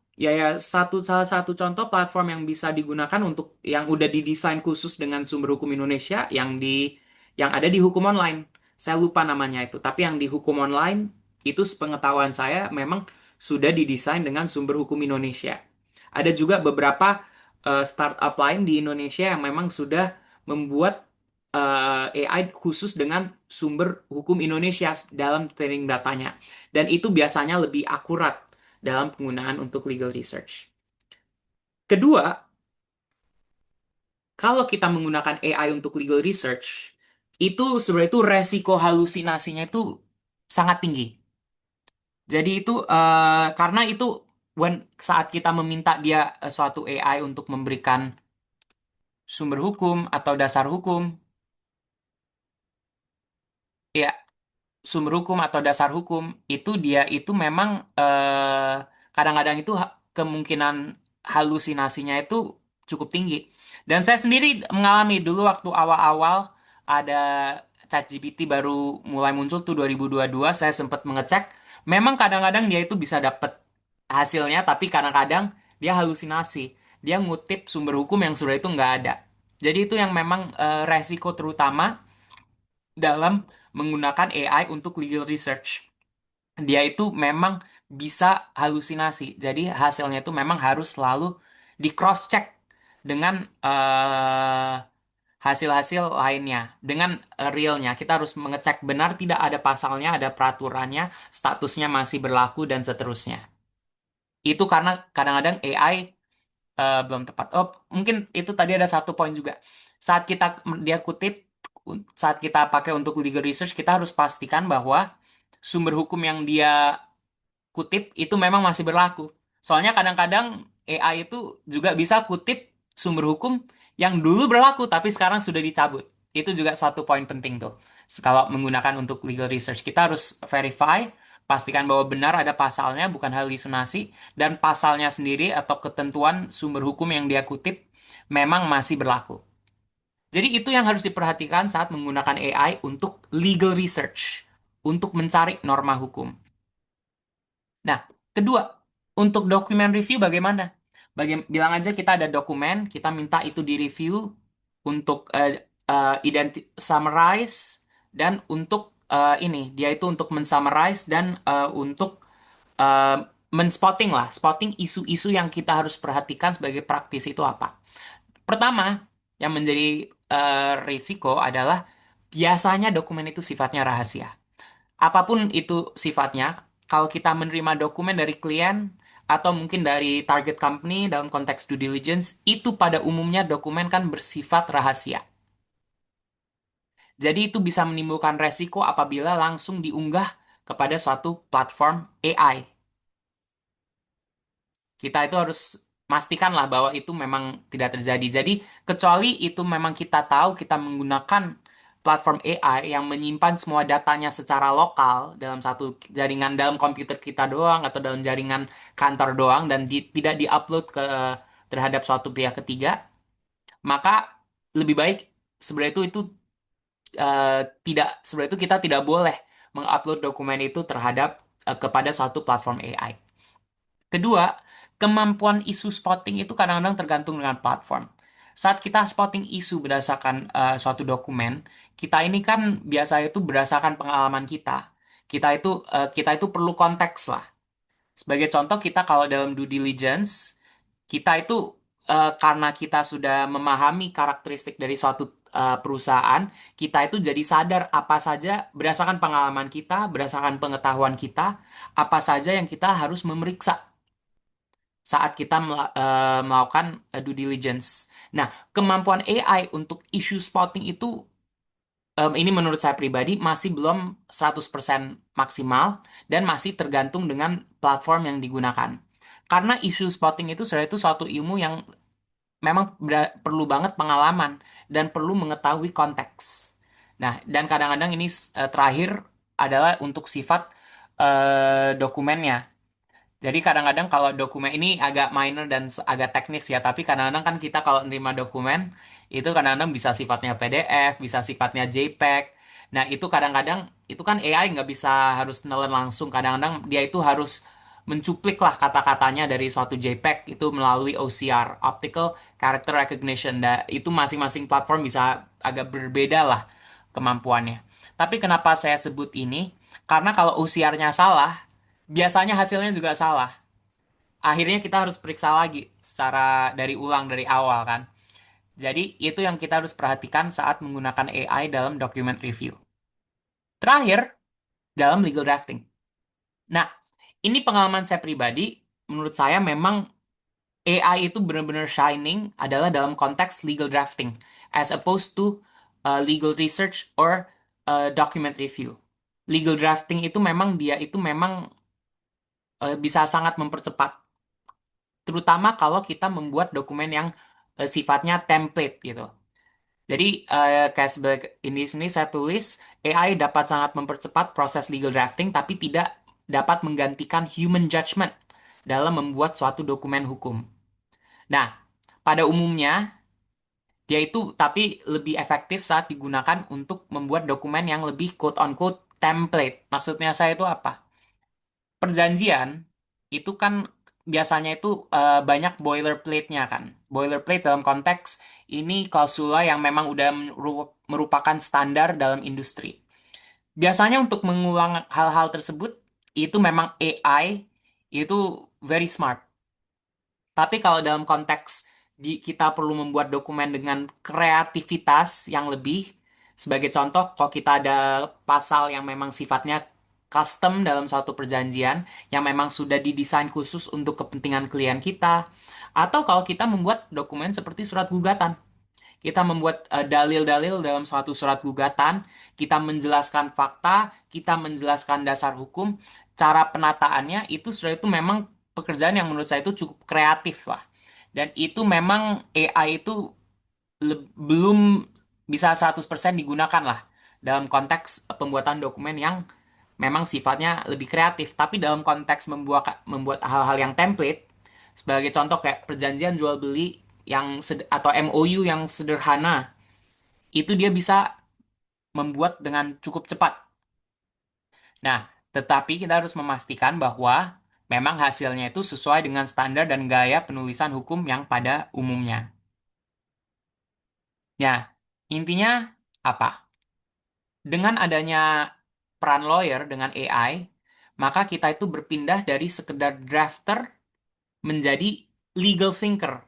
Salah satu contoh platform yang bisa digunakan untuk yang udah didesain khusus dengan sumber hukum Indonesia yang ada di hukum online. Saya lupa namanya itu, tapi yang di hukum online itu sepengetahuan saya memang sudah didesain dengan sumber hukum Indonesia. Ada juga beberapa startup lain di Indonesia yang memang sudah membuat AI khusus dengan sumber hukum Indonesia dalam training datanya. Dan itu biasanya lebih akurat dalam penggunaan untuk legal research. Kedua, kalau kita menggunakan AI untuk legal research, itu sebenarnya itu resiko halusinasinya itu sangat tinggi. Jadi itu karena itu saat kita meminta dia suatu AI untuk memberikan sumber hukum atau dasar hukum, ya sumber hukum atau dasar hukum itu dia itu memang kadang-kadang itu kemungkinan halusinasinya itu cukup tinggi. Dan saya sendiri mengalami dulu waktu awal-awal ada ChatGPT baru mulai muncul tuh 2022, saya sempat mengecek. Memang kadang-kadang dia itu bisa dapat hasilnya, tapi kadang-kadang dia halusinasi. Dia ngutip sumber hukum yang sebenarnya itu nggak ada. Jadi itu yang memang resiko terutama dalam menggunakan AI untuk legal research. Dia itu memang bisa halusinasi. Jadi hasilnya itu memang harus selalu di cross check dengan hasil-hasil lainnya. Dengan realnya, kita harus mengecek benar tidak ada pasalnya, ada peraturannya, statusnya masih berlaku, dan seterusnya. Itu karena kadang-kadang AI belum tepat. Oh, mungkin itu tadi ada satu poin juga. Saat kita dia kutip, saat kita pakai untuk legal research, kita harus pastikan bahwa sumber hukum yang dia kutip itu memang masih berlaku. Soalnya kadang-kadang AI itu juga bisa kutip sumber hukum yang dulu berlaku tapi sekarang sudah dicabut. Itu juga suatu poin penting tuh. Kalau menggunakan untuk legal research, kita harus verify, pastikan bahwa benar ada pasalnya, bukan halusinasi, dan pasalnya sendiri atau ketentuan sumber hukum yang dia kutip memang masih berlaku. Jadi itu yang harus diperhatikan saat menggunakan AI untuk legal research, untuk mencari norma hukum. Nah, kedua, untuk dokumen review bagaimana? Bilang aja kita ada dokumen, kita minta itu di-review untuk summarize, dan untuk ini, dia itu untuk men-summarize dan untuk uh, men-spotting lah, spotting isu-isu yang kita harus perhatikan sebagai praktisi itu apa. Pertama, yang menjadi risiko adalah biasanya dokumen itu sifatnya rahasia. Apapun itu sifatnya, kalau kita menerima dokumen dari klien atau mungkin dari target company dalam konteks due diligence, itu pada umumnya dokumen kan bersifat rahasia. Jadi itu bisa menimbulkan resiko apabila langsung diunggah kepada suatu platform AI. Kita itu harus pastikan lah bahwa itu memang tidak terjadi. Jadi, kecuali itu memang kita tahu kita menggunakan platform AI yang menyimpan semua datanya secara lokal dalam satu jaringan dalam komputer kita doang atau dalam jaringan kantor doang dan tidak diupload ke terhadap suatu pihak ketiga, maka lebih baik sebenarnya itu eh, tidak sebenarnya itu kita tidak boleh mengupload dokumen itu terhadap kepada suatu platform AI. Kedua, kemampuan isu spotting itu kadang-kadang tergantung dengan platform. Saat kita spotting isu berdasarkan suatu dokumen, kita ini kan biasanya itu berdasarkan pengalaman kita. Kita itu perlu konteks lah. Sebagai contoh, kita kalau dalam due diligence, kita itu karena kita sudah memahami karakteristik dari suatu perusahaan, kita itu jadi sadar apa saja berdasarkan pengalaman kita, berdasarkan pengetahuan kita, apa saja yang kita harus memeriksa saat kita melakukan due diligence. Nah, kemampuan AI untuk issue spotting itu ini menurut saya pribadi masih belum 100% maksimal dan masih tergantung dengan platform yang digunakan. Karena issue spotting itu sebenarnya itu suatu ilmu yang memang perlu banget pengalaman dan perlu mengetahui konteks. Nah, dan kadang-kadang ini terakhir adalah untuk sifat dokumennya. Jadi kadang-kadang kalau dokumen ini agak minor dan agak teknis ya, tapi kadang-kadang kan kita kalau nerima dokumen itu kadang-kadang bisa sifatnya PDF, bisa sifatnya JPEG. Nah itu kadang-kadang itu kan AI nggak bisa harus nelen langsung. Kadang-kadang dia itu harus mencuplik lah kata-katanya dari suatu JPEG itu melalui OCR, Optical Character Recognition. Dan itu masing-masing platform bisa agak berbeda lah kemampuannya. Tapi kenapa saya sebut ini? Karena kalau OCR-nya salah, biasanya hasilnya juga salah. Akhirnya kita harus periksa lagi secara dari ulang dari awal kan. Jadi itu yang kita harus perhatikan saat menggunakan AI dalam document review. Terakhir, dalam legal drafting. Nah, ini pengalaman saya pribadi, menurut saya memang AI itu benar-benar shining adalah dalam konteks legal drafting as opposed to legal research or document review. Legal drafting itu memang dia itu memang bisa sangat mempercepat, terutama kalau kita membuat dokumen yang sifatnya template gitu. Jadi kayak sebagai ini sini saya tulis AI dapat sangat mempercepat proses legal drafting tapi tidak dapat menggantikan human judgment dalam membuat suatu dokumen hukum. Nah, pada umumnya dia itu tapi lebih efektif saat digunakan untuk membuat dokumen yang lebih quote on quote template. Maksudnya saya itu apa? Perjanjian itu kan biasanya itu banyak boilerplate-nya kan. Boilerplate dalam konteks ini klausula yang memang udah merupakan standar dalam industri. Biasanya untuk mengulang hal-hal tersebut itu memang AI itu very smart. Tapi kalau dalam konteks kita perlu membuat dokumen dengan kreativitas yang lebih. Sebagai contoh, kalau kita ada pasal yang memang sifatnya custom dalam suatu perjanjian, yang memang sudah didesain khusus untuk kepentingan klien kita, atau kalau kita membuat dokumen seperti surat gugatan. Kita membuat dalil-dalil dalam suatu surat gugatan, kita menjelaskan fakta, kita menjelaskan dasar hukum, cara penataannya itu memang pekerjaan yang menurut saya itu cukup kreatif lah. Dan itu memang AI itu belum bisa 100% digunakan lah dalam konteks pembuatan dokumen yang memang sifatnya lebih kreatif. Tapi dalam konteks membuat membuat hal-hal yang template, sebagai contoh kayak perjanjian jual beli atau MOU yang sederhana, itu dia bisa membuat dengan cukup cepat. Nah, tetapi kita harus memastikan bahwa memang hasilnya itu sesuai dengan standar dan gaya penulisan hukum yang pada umumnya. Ya, intinya apa? Dengan adanya peran lawyer dengan AI, maka kita itu berpindah dari sekedar drafter menjadi legal thinker.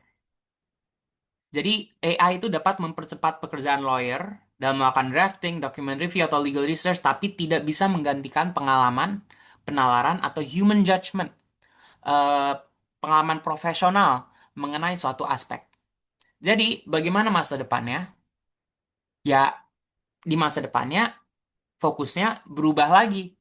Jadi AI itu dapat mempercepat pekerjaan lawyer dalam melakukan drafting, document review, atau legal research, tapi tidak bisa menggantikan pengalaman, penalaran, atau human judgment, eh, pengalaman profesional mengenai suatu aspek. Jadi, bagaimana masa depannya? Ya, di masa depannya fokusnya berubah lagi.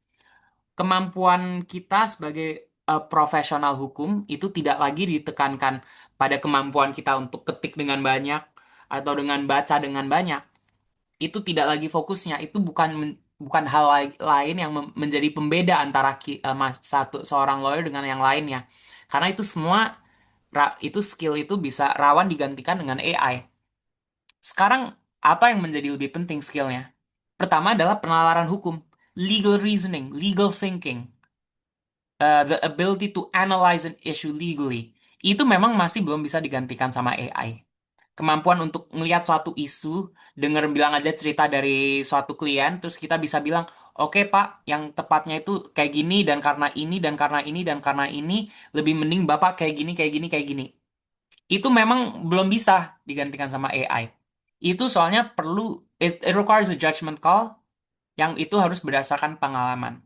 Kemampuan kita sebagai profesional hukum itu tidak lagi ditekankan pada kemampuan kita untuk ketik dengan banyak atau dengan baca dengan banyak. Itu tidak lagi fokusnya. Itu bukan hal lain yang menjadi pembeda antara seorang lawyer dengan yang lainnya. Karena itu semua itu skill itu bisa rawan digantikan dengan AI. Sekarang apa yang menjadi lebih penting skillnya? Pertama adalah penalaran hukum, legal reasoning, legal thinking, the ability to analyze an issue legally. Itu memang masih belum bisa digantikan sama AI. Kemampuan untuk melihat suatu isu, denger bilang aja cerita dari suatu klien, terus kita bisa bilang, oke Pak, yang tepatnya itu kayak gini, dan karena ini, dan karena ini, dan karena ini, lebih mending Bapak kayak gini, kayak gini, kayak gini. Itu memang belum bisa digantikan sama AI. Itu soalnya it requires a judgment call, yang itu harus berdasarkan pengalaman.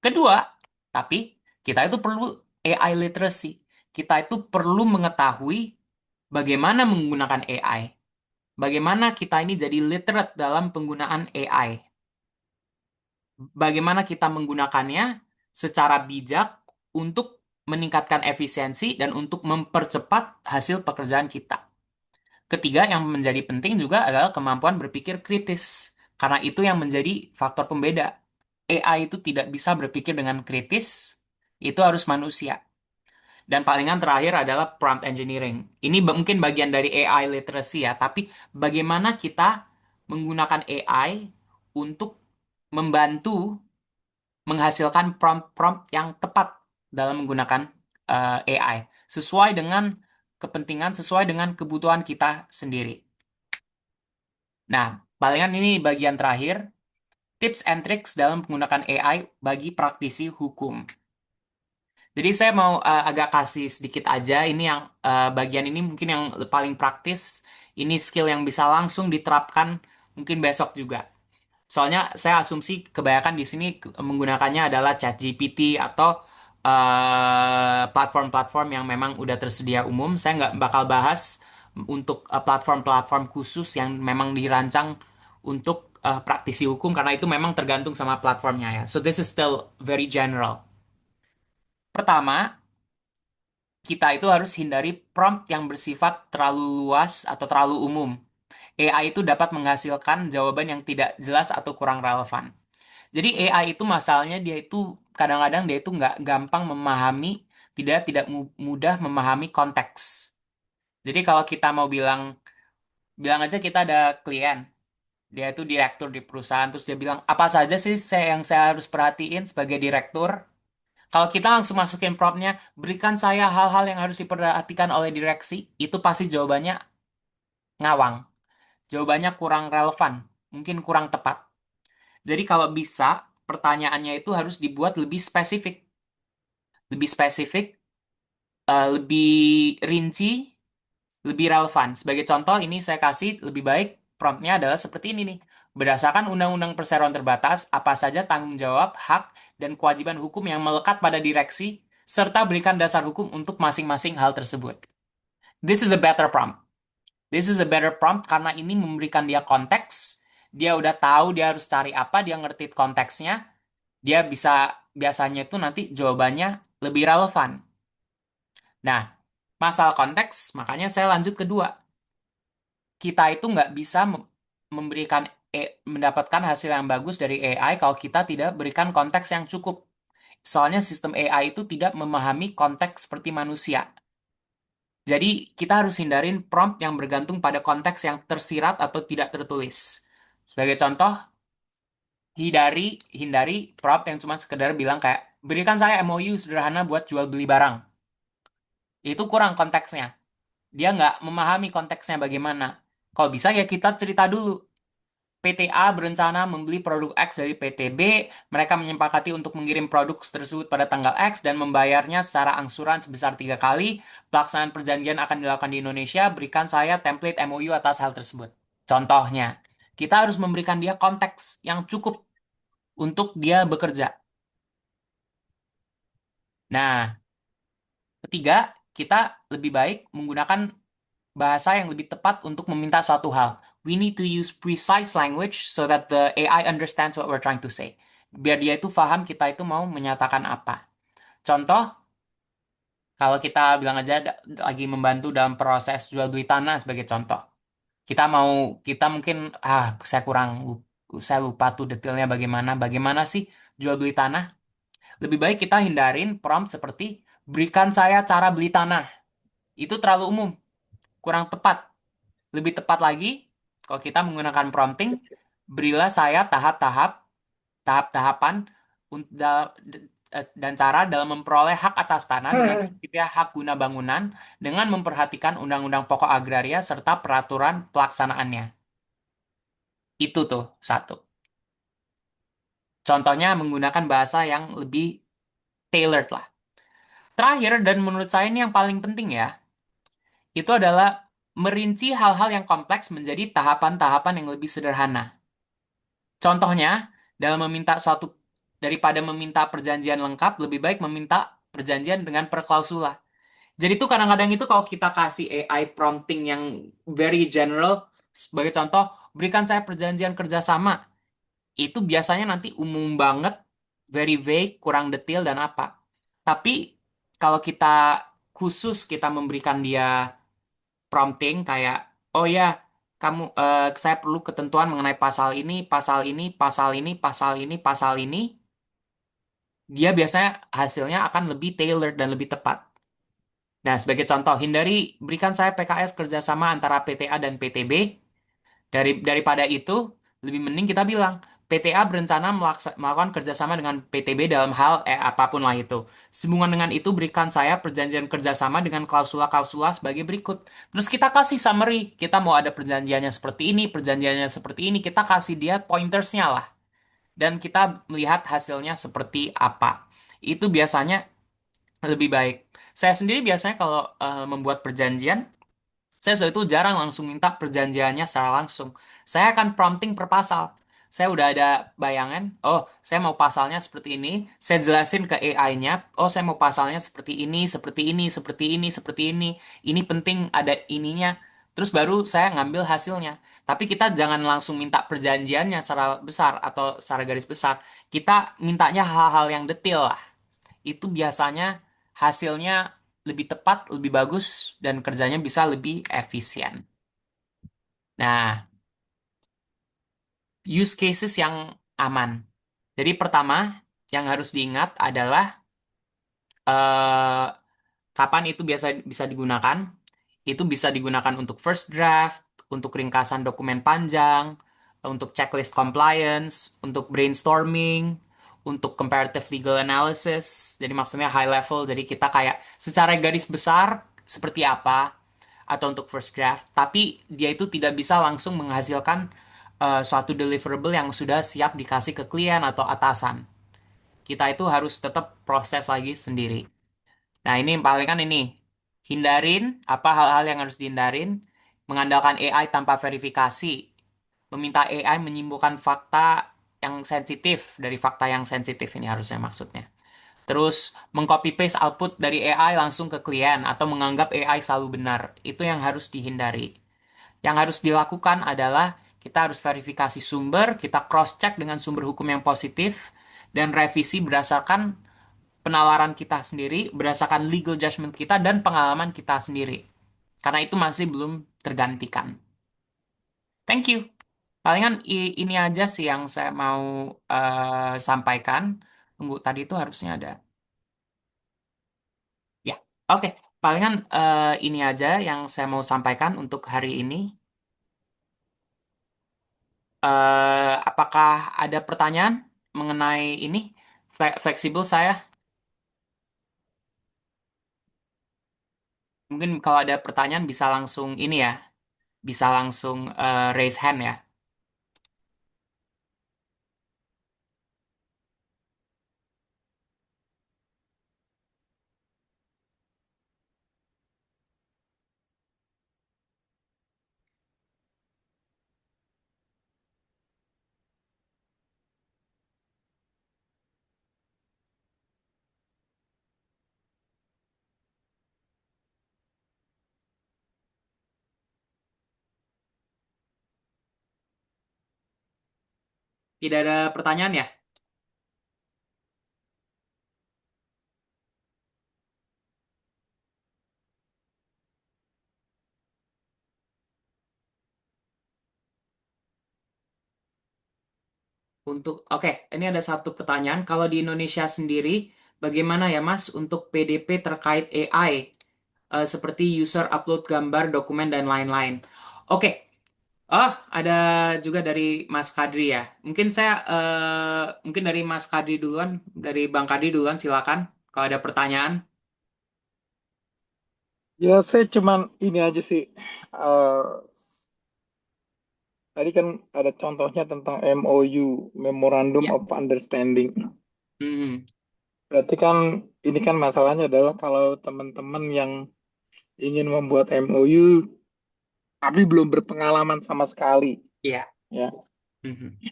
Kedua, tapi kita itu perlu AI literacy. Kita itu perlu mengetahui bagaimana menggunakan AI. Bagaimana kita ini jadi literate dalam penggunaan AI. Bagaimana kita menggunakannya secara bijak untuk meningkatkan efisiensi dan untuk mempercepat hasil pekerjaan kita. Ketiga, yang menjadi penting juga adalah kemampuan berpikir kritis. Karena itu yang menjadi faktor pembeda. AI itu tidak bisa berpikir dengan kritis, itu harus manusia. Dan palingan terakhir adalah prompt engineering. Ini mungkin bagian dari AI literacy ya, tapi bagaimana kita menggunakan AI untuk membantu menghasilkan prompt-prompt yang tepat dalam menggunakan AI. Sesuai dengan kepentingan, sesuai dengan kebutuhan kita sendiri. Nah, palingan ini bagian terakhir, tips and tricks dalam menggunakan AI bagi praktisi hukum. Jadi saya mau agak kasih sedikit aja, ini yang bagian ini mungkin yang paling praktis, ini skill yang bisa langsung diterapkan mungkin besok juga. Soalnya saya asumsi kebanyakan di sini menggunakannya adalah ChatGPT atau platform-platform yang memang udah tersedia umum. Saya nggak bakal bahas untuk platform-platform khusus yang memang dirancang untuk praktisi hukum karena itu memang tergantung sama platformnya ya. So this is still very general. Pertama, kita itu harus hindari prompt yang bersifat terlalu luas atau terlalu umum. AI itu dapat menghasilkan jawaban yang tidak jelas atau kurang relevan. Jadi AI itu masalahnya dia itu kadang-kadang dia itu nggak gampang memahami, tidak mudah memahami konteks. Jadi kalau kita mau bilang bilang aja kita ada klien, dia itu direktur di perusahaan, terus dia bilang apa saja sih yang saya harus perhatiin sebagai direktur? Kalau kita langsung masukin promptnya, berikan saya hal-hal yang harus diperhatikan oleh direksi, itu pasti jawabannya ngawang. Jawabannya kurang relevan, mungkin kurang tepat. Jadi kalau bisa, pertanyaannya itu harus dibuat lebih spesifik. Lebih spesifik, lebih rinci, lebih relevan. Sebagai contoh, ini saya kasih lebih baik promptnya adalah seperti ini nih. Berdasarkan Undang-Undang Perseroan Terbatas, apa saja tanggung jawab, hak, dan kewajiban hukum yang melekat pada direksi, serta berikan dasar hukum untuk masing-masing hal tersebut. This is a better prompt. This is a better prompt karena ini memberikan dia konteks. Dia udah tahu dia harus cari apa, dia ngerti konteksnya. Dia bisa biasanya itu nanti jawabannya lebih relevan. Nah, masalah konteks, makanya saya lanjut kedua. Kita itu nggak bisa memberikan mendapatkan hasil yang bagus dari AI kalau kita tidak berikan konteks yang cukup. Soalnya sistem AI itu tidak memahami konteks seperti manusia. Jadi kita harus hindarin prompt yang bergantung pada konteks yang tersirat atau tidak tertulis. Sebagai contoh, hindari hindari prompt yang cuma sekedar bilang kayak berikan saya MOU sederhana buat jual beli barang. Itu kurang konteksnya. Dia nggak memahami konteksnya bagaimana. Kalau bisa ya kita cerita dulu. PT A berencana membeli produk X dari PT B. Mereka menyepakati untuk mengirim produk tersebut pada tanggal X dan membayarnya secara angsuran sebesar 3 kali. Pelaksanaan perjanjian akan dilakukan di Indonesia. Berikan saya template MOU atas hal tersebut. Contohnya, kita harus memberikan dia konteks yang cukup untuk dia bekerja. Nah, ketiga, kita lebih baik menggunakan bahasa yang lebih tepat untuk meminta suatu hal. We need to use precise language so that the AI understands what we're trying to say. Biar dia itu paham kita itu mau menyatakan apa. Contoh, kalau kita bilang aja lagi membantu dalam proses jual beli tanah sebagai contoh. Kita mau, kita mungkin, saya lupa tuh detailnya bagaimana. Bagaimana sih jual beli tanah? Lebih baik kita hindarin prompt seperti, berikan saya cara beli tanah. Itu terlalu umum, kurang tepat. Lebih tepat lagi, kalau kita menggunakan prompting, berilah saya tahap-tahapan dan cara dalam memperoleh hak atas tanah dengan seperti hak guna bangunan dengan memperhatikan Undang-Undang Pokok Agraria serta peraturan pelaksanaannya. Itu tuh satu. Contohnya menggunakan bahasa yang lebih tailored lah. Terakhir, dan menurut saya ini yang paling penting ya, itu adalah merinci hal-hal yang kompleks menjadi tahapan-tahapan yang lebih sederhana. Contohnya, dalam meminta suatu daripada meminta perjanjian lengkap, lebih baik meminta perjanjian dengan perklausula. Jadi itu kadang-kadang itu kalau kita kasih AI prompting yang very general, sebagai contoh, berikan saya perjanjian kerjasama, itu biasanya nanti umum banget, very vague, kurang detail dan apa. Tapi kalau kita khusus kita memberikan dia prompting kayak, oh ya, saya perlu ketentuan mengenai pasal ini, pasal ini, pasal ini, pasal ini, pasal ini, dia biasanya hasilnya akan lebih tailored dan lebih tepat. Nah, sebagai contoh, berikan saya PKS kerjasama antara PTA dan PTB. Daripada itu, lebih mending kita bilang, PTA berencana melakukan kerjasama dengan PTB dalam hal apapun lah itu. Sehubungan dengan itu, berikan saya perjanjian kerjasama dengan klausula-klausula sebagai berikut. Terus kita kasih summary, kita mau ada perjanjiannya seperti ini, perjanjiannya seperti ini, kita kasih dia pointersnya lah. Dan kita melihat hasilnya seperti apa. Itu biasanya lebih baik. Saya sendiri biasanya kalau membuat perjanjian, saya sudah itu jarang langsung minta perjanjiannya secara langsung. Saya akan prompting per pasal. Saya udah ada bayangan, oh saya mau pasalnya seperti ini. Saya jelasin ke AI-nya, oh saya mau pasalnya seperti ini, seperti ini, seperti ini, seperti ini. Ini penting ada ininya. Terus baru saya ngambil hasilnya. Tapi kita jangan langsung minta perjanjiannya secara besar atau secara garis besar. Kita mintanya hal-hal yang detail lah. Itu biasanya hasilnya lebih tepat, lebih bagus, dan kerjanya bisa lebih efisien. Nah, use cases yang aman. Jadi pertama, yang harus diingat adalah eh, kapan itu biasa bisa digunakan. Itu bisa digunakan untuk first draft, untuk ringkasan dokumen panjang, untuk checklist compliance, untuk brainstorming, untuk comparative legal analysis. Jadi maksudnya high level, jadi kita kayak secara garis besar seperti apa, atau untuk first draft, tapi dia itu tidak bisa langsung menghasilkan suatu deliverable yang sudah siap dikasih ke klien atau atasan. Kita itu harus tetap proses lagi sendiri. Nah, ini paling kan ini Hindarin apa hal-hal yang harus dihindarin, mengandalkan AI tanpa verifikasi, meminta AI menyimpulkan fakta yang sensitif dari fakta yang sensitif ini harusnya maksudnya. Terus mengcopy paste output dari AI langsung ke klien atau menganggap AI selalu benar. Itu yang harus dihindari. Yang harus dilakukan adalah kita harus verifikasi sumber, kita cross-check dengan sumber hukum yang positif, dan revisi berdasarkan penalaran kita sendiri, berdasarkan legal judgment kita dan pengalaman kita sendiri. Karena itu masih belum tergantikan. Thank you. Palingan ini aja sih yang saya mau sampaikan. Tunggu, tadi itu harusnya ada. Ya, oke. Palingan ini aja yang saya mau sampaikan untuk hari ini. Apakah ada pertanyaan mengenai ini? Fleksibel saya. Mungkin kalau ada pertanyaan bisa langsung ini ya, bisa langsung raise hand ya. Tidak ada pertanyaan ya? Oke, ini ada satu pertanyaan. Kalau di Indonesia sendiri, bagaimana ya Mas untuk PDP terkait AI, seperti user upload gambar, dokumen dan lain-lain? Oke, oh ada juga dari Mas Kadri ya. Mungkin dari Mas Kadri duluan, dari Bang Kadri duluan, silakan. Kalau ada pertanyaan. Ya, saya cuman ini aja sih. Eh, Tadi kan ada contohnya tentang MOU, Memorandum Ya. of Understanding. Hmm, Berarti kan ini kan masalahnya adalah kalau teman-teman yang ingin membuat MOU tapi belum berpengalaman sama sekali, ya. ya, Mhm.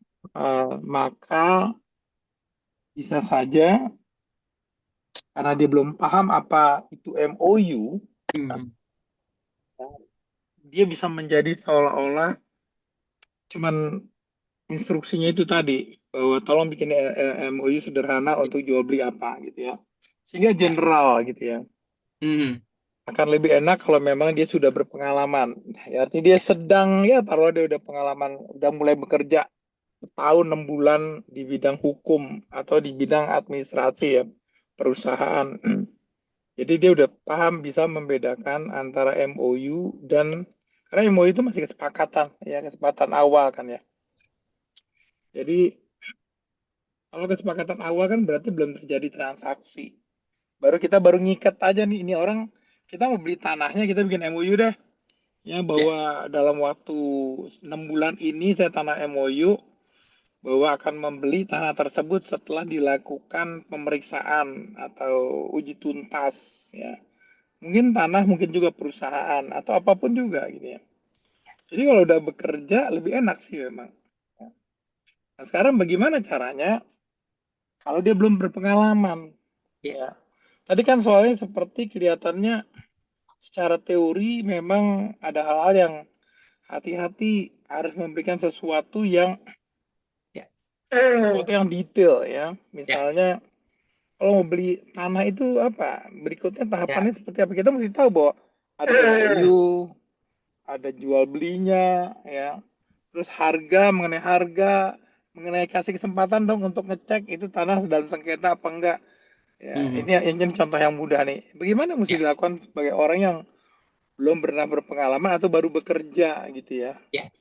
maka bisa saja karena dia belum paham apa itu MOU, Mhm. dia bisa menjadi seolah-olah cuman instruksinya itu tadi bahwa tolong bikin MOU sederhana untuk jual beli apa gitu ya, sehingga Ya. general gitu ya. Mhm. Akan lebih enak kalau memang dia sudah berpengalaman, ya, artinya dia sedang, ya taruh dia udah pengalaman, udah mulai bekerja setahun 6 bulan di bidang hukum atau di bidang administrasi ya, perusahaan. Jadi dia udah paham, bisa membedakan antara MOU dan, karena MOU itu masih kesepakatan ya, kesepakatan awal kan ya. Jadi kalau kesepakatan awal kan berarti belum terjadi transaksi. Baru ngikat aja nih, ini orang, kita mau beli tanahnya, kita bikin MOU dah. Ya, Ya. bahwa dalam waktu 6 bulan ini saya tanah MOU bahwa akan membeli tanah tersebut setelah dilakukan pemeriksaan atau uji tuntas ya. Mungkin tanah, mungkin juga perusahaan atau apapun juga gitu ya. Jadi kalau udah bekerja lebih enak sih memang. Nah, sekarang bagaimana caranya kalau dia belum berpengalaman Ya. ya. Tadi kan soalnya seperti kelihatannya secara teori memang ada hal-hal yang hati-hati, harus memberikan Ya. sesuatu yang detail ya. Ya. Misalnya kalau mau beli tanah itu apa? Berikutnya Ya. tahapannya seperti apa? Kita mesti tahu bahwa ada MOU, ada jual belinya ya. Terus harga, mengenai kasih kesempatan dong untuk ngecek itu tanah dalam sengketa apa enggak. Ya, Mhm. ini contoh yang mudah nih. Bagaimana mesti Ya. dilakukan sebagai orang yang belum pernah berpengalaman atau baru bekerja gitu ya. Ya.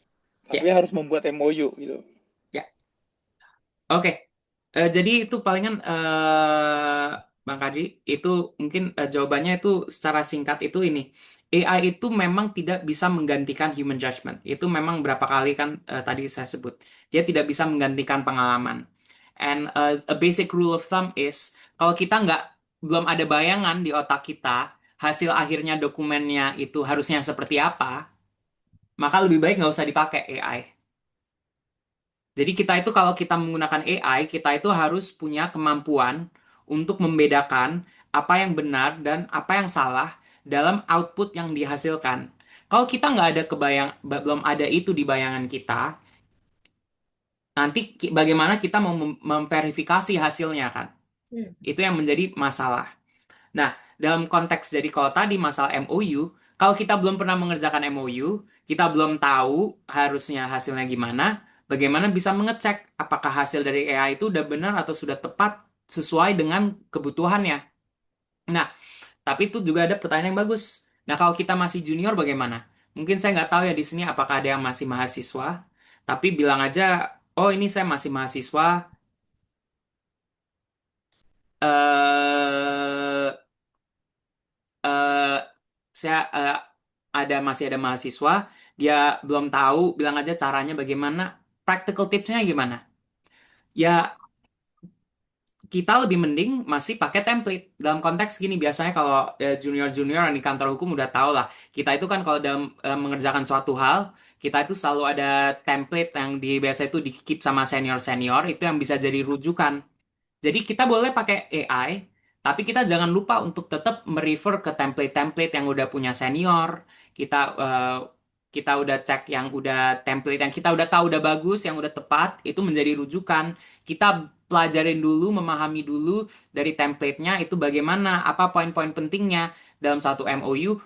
Tapi Ya. harus membuat MOU gitu. Ya. Oke. Jadi itu palingan Bang Kadri itu mungkin jawabannya itu secara singkat itu ini. AI itu memang tidak bisa menggantikan human judgment. Itu memang berapa kali kan tadi saya sebut. Dia tidak bisa menggantikan pengalaman. And a basic rule of thumb is kalau kita nggak belum ada bayangan di otak kita hasil akhirnya dokumennya itu harusnya seperti apa, maka lebih baik nggak usah dipakai AI. Jadi kita itu kalau kita menggunakan AI, kita itu harus punya kemampuan untuk membedakan apa yang benar dan apa yang salah dalam output yang dihasilkan. Kalau kita nggak ada belum ada itu di bayangan kita, nanti bagaimana kita mau memverifikasi hasilnya kan? Itu yang menjadi masalah. Nah, dalam konteks jadi kalau tadi masalah MOU, kalau kita belum pernah mengerjakan MOU, kita belum tahu harusnya hasilnya gimana, bagaimana bisa mengecek apakah hasil dari AI itu udah benar atau sudah tepat sesuai dengan kebutuhannya. Nah, tapi itu juga ada pertanyaan yang bagus. Nah, kalau kita masih junior bagaimana? Mungkin saya nggak tahu ya di sini apakah ada yang masih mahasiswa, tapi bilang aja, oh ini saya masih mahasiswa, eh eh saya masih ada mahasiswa, dia belum tahu, bilang aja caranya bagaimana, practical tipsnya gimana. Ya, kita lebih mending masih pakai template. Dalam konteks gini, biasanya kalau junior-junior yang di kantor hukum udah tahu lah. Kita itu kan kalau dalam mengerjakan suatu hal, kita itu selalu ada template yang biasa itu di-keep sama senior-senior, itu yang bisa jadi rujukan. Jadi kita boleh pakai AI, tapi kita jangan lupa untuk tetap merefer ke template-template yang udah punya senior. Kita kita udah cek yang udah template yang kita udah tahu udah bagus, yang udah tepat, itu menjadi rujukan. Kita pelajarin dulu, memahami dulu dari template-nya itu bagaimana, apa poin-poin pentingnya dalam satu MOU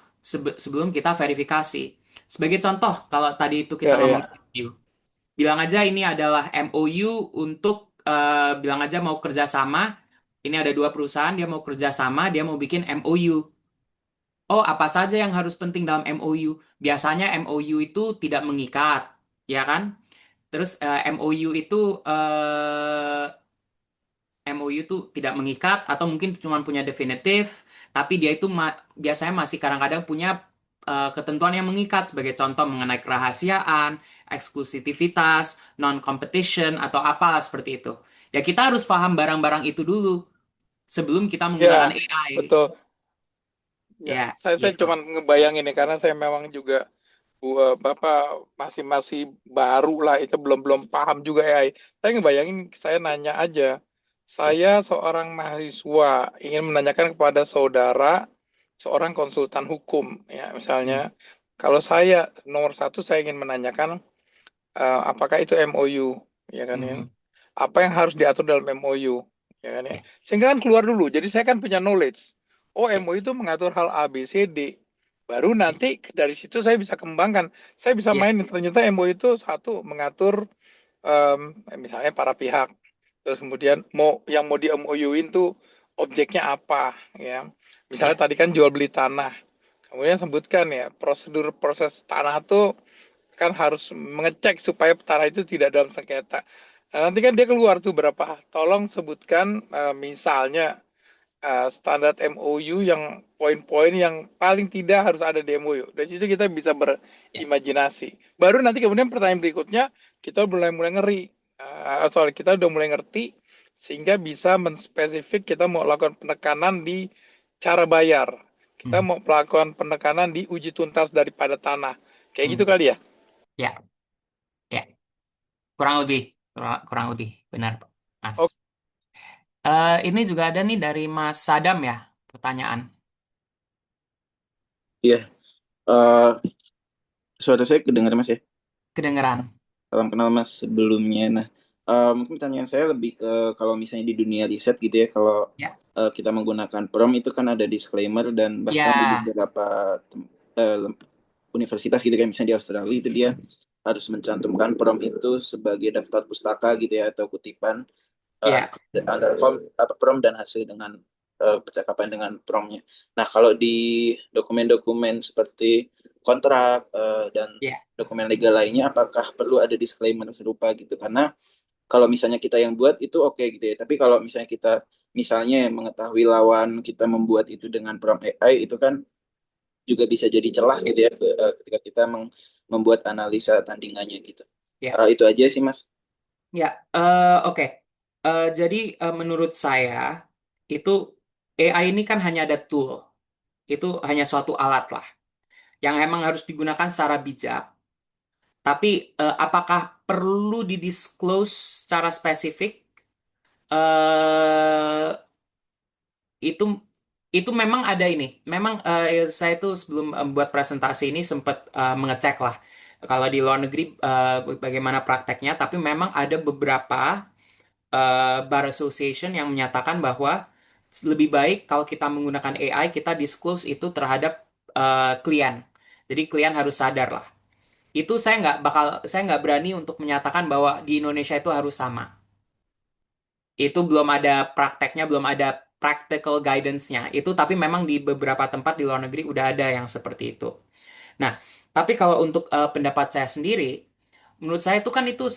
sebelum kita verifikasi. Sebagai contoh, kalau tadi itu kita Ya, ngomong ya. MOU, bilang aja ini adalah MOU untuk bilang aja mau kerjasama. Ini ada dua perusahaan, dia mau kerjasama, dia mau bikin MOU. Oh, apa saja yang harus penting dalam MOU? Biasanya MOU itu tidak mengikat, ya kan? Terus MOU itu MOU itu tidak mengikat atau mungkin cuma punya definitif, tapi dia itu biasanya masih kadang-kadang punya ketentuan yang mengikat sebagai contoh mengenai kerahasiaan, eksklusivitas, non-competition atau apalah seperti itu. Ya kita harus paham barang-barang itu dulu sebelum kita menggunakan Ya, AI. betul. Ya, Ya, saya gitu. cuma ngebayangin nih karena saya memang juga Bapak masih baru lah itu belum paham juga AI. Saya ngebayangin saya nanya aja. Ya, Saya seorang mahasiswa ingin menanyakan kepada saudara seorang konsultan hukum ya misalnya hmm, kalau saya nomor satu saya ingin menanyakan apakah itu MOU ya kan ya. hmm, Apa yang harus diatur dalam MOU ya kan ya. ya, Sehingga kan keluar dulu. Jadi saya kan punya knowledge. Oh, ya, MOU itu mengatur hal A, B, C, D. Baru ya, nanti dari situ saya bisa kembangkan. Saya bisa ya, main ternyata MOU itu satu mengatur misalnya para pihak. Terus kemudian mau di MOU-in tuh objeknya apa ya. Misalnya ya, tadi kan jual beli tanah. Kemudian sebutkan ya prosedur proses tanah tuh kan harus mengecek supaya tanah itu tidak dalam sengketa. Nah, nanti kan dia keluar tuh berapa. Tolong sebutkan misalnya standar MOU yang poin-poin yang paling tidak harus ada di MOU. Dari situ kita bisa ya, berimajinasi. Baru nanti kemudian pertanyaan berikutnya kita mulai ngeri. Sorry, kita udah mulai ngerti sehingga bisa menspesifik kita mau lakukan penekanan di cara bayar. Kita hmm, mau melakukan penekanan di uji tuntas daripada tanah. Kayak gitu hmm, kali ya. ya, ya. Kurang lebih, benar, Mas. Oke. Ini juga ada nih dari Mas Sadam ya, pertanyaan. Iya, eh suara saya kedengar Mas ya. Kedengeran. Salam kenal Mas sebelumnya. Nah, mungkin pertanyaan saya lebih ke kalau misalnya di dunia riset gitu ya, kalau Ya, kita menggunakan prompt itu kan ada disclaimer dan bahkan di ya, beberapa universitas gitu kan, misalnya di Australia itu dia harus mencantumkan prompt itu sebagai daftar pustaka gitu ya atau kutipan ya, antara prompt dan hasil dengan percakapan dengan promptnya. Nah, kalau di dokumen-dokumen seperti kontrak dan ya. dokumen legal lainnya, apakah perlu ada disclaimer serupa gitu? Karena kalau misalnya kita yang buat itu oke gitu ya. Tapi kalau misalnya kita misalnya mengetahui lawan kita membuat itu dengan prompt AI itu kan juga bisa jadi celah gitu ya ketika kita membuat analisa tandingannya gitu. Ya. Itu aja sih Mas. Ya, oke. Jadi menurut saya itu AI ini kan hanya ada tool. itu hanya suatu alat lah yang emang harus digunakan secara bijak. Tapi apakah perlu didisclose secara spesifik? eh itu itu memang ada ini. Memang saya tuh sebelum buat presentasi ini sempat mengecek lah kalau di luar negeri bagaimana prakteknya. Tapi memang ada beberapa bar association yang menyatakan bahwa lebih baik kalau kita menggunakan AI kita disclose itu terhadap klien. Jadi klien harus sadar lah. Itu saya nggak berani untuk menyatakan bahwa di Indonesia itu harus sama. Itu belum ada prakteknya, belum ada practical guidance-nya. Itu tapi memang di beberapa tempat di luar negeri udah ada yang seperti itu. Nah, tapi kalau untuk pendapat saya sendiri, menurut saya itu kan itu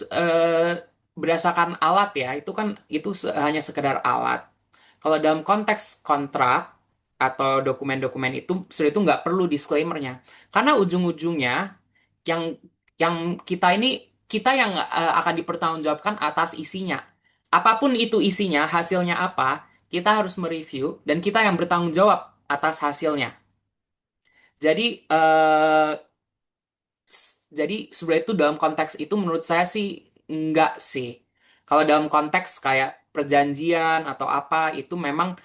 berdasarkan alat ya, itu kan itu hanya sekedar alat. Kalau dalam konteks kontrak atau dokumen-dokumen itu, sudah itu nggak perlu disclaimer-nya. Karena ujung-ujungnya yang yang kita yang akan dipertanggungjawabkan atas isinya. Apapun itu isinya, hasilnya apa, kita harus mereview dan kita yang bertanggung jawab atas hasilnya. Jadi jadi sebenarnya itu dalam konteks itu menurut saya sih enggak sih. Kalau dalam konteks kayak perjanjian atau apa itu memang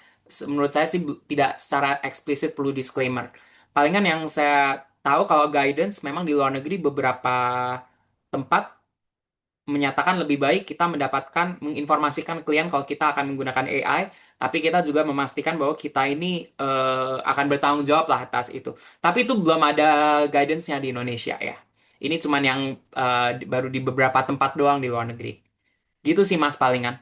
menurut saya sih tidak secara eksplisit perlu disclaimer. Palingan yang saya tahu kalau guidance memang di luar negeri beberapa tempat menyatakan lebih baik kita menginformasikan klien kalau kita akan menggunakan AI, tapi kita juga memastikan bahwa kita ini akan bertanggung jawab lah atas itu. Tapi itu belum ada guidance-nya di Indonesia ya. Ini cuman yang baru di beberapa tempat doang di luar negeri. Gitu sih Mas palingan.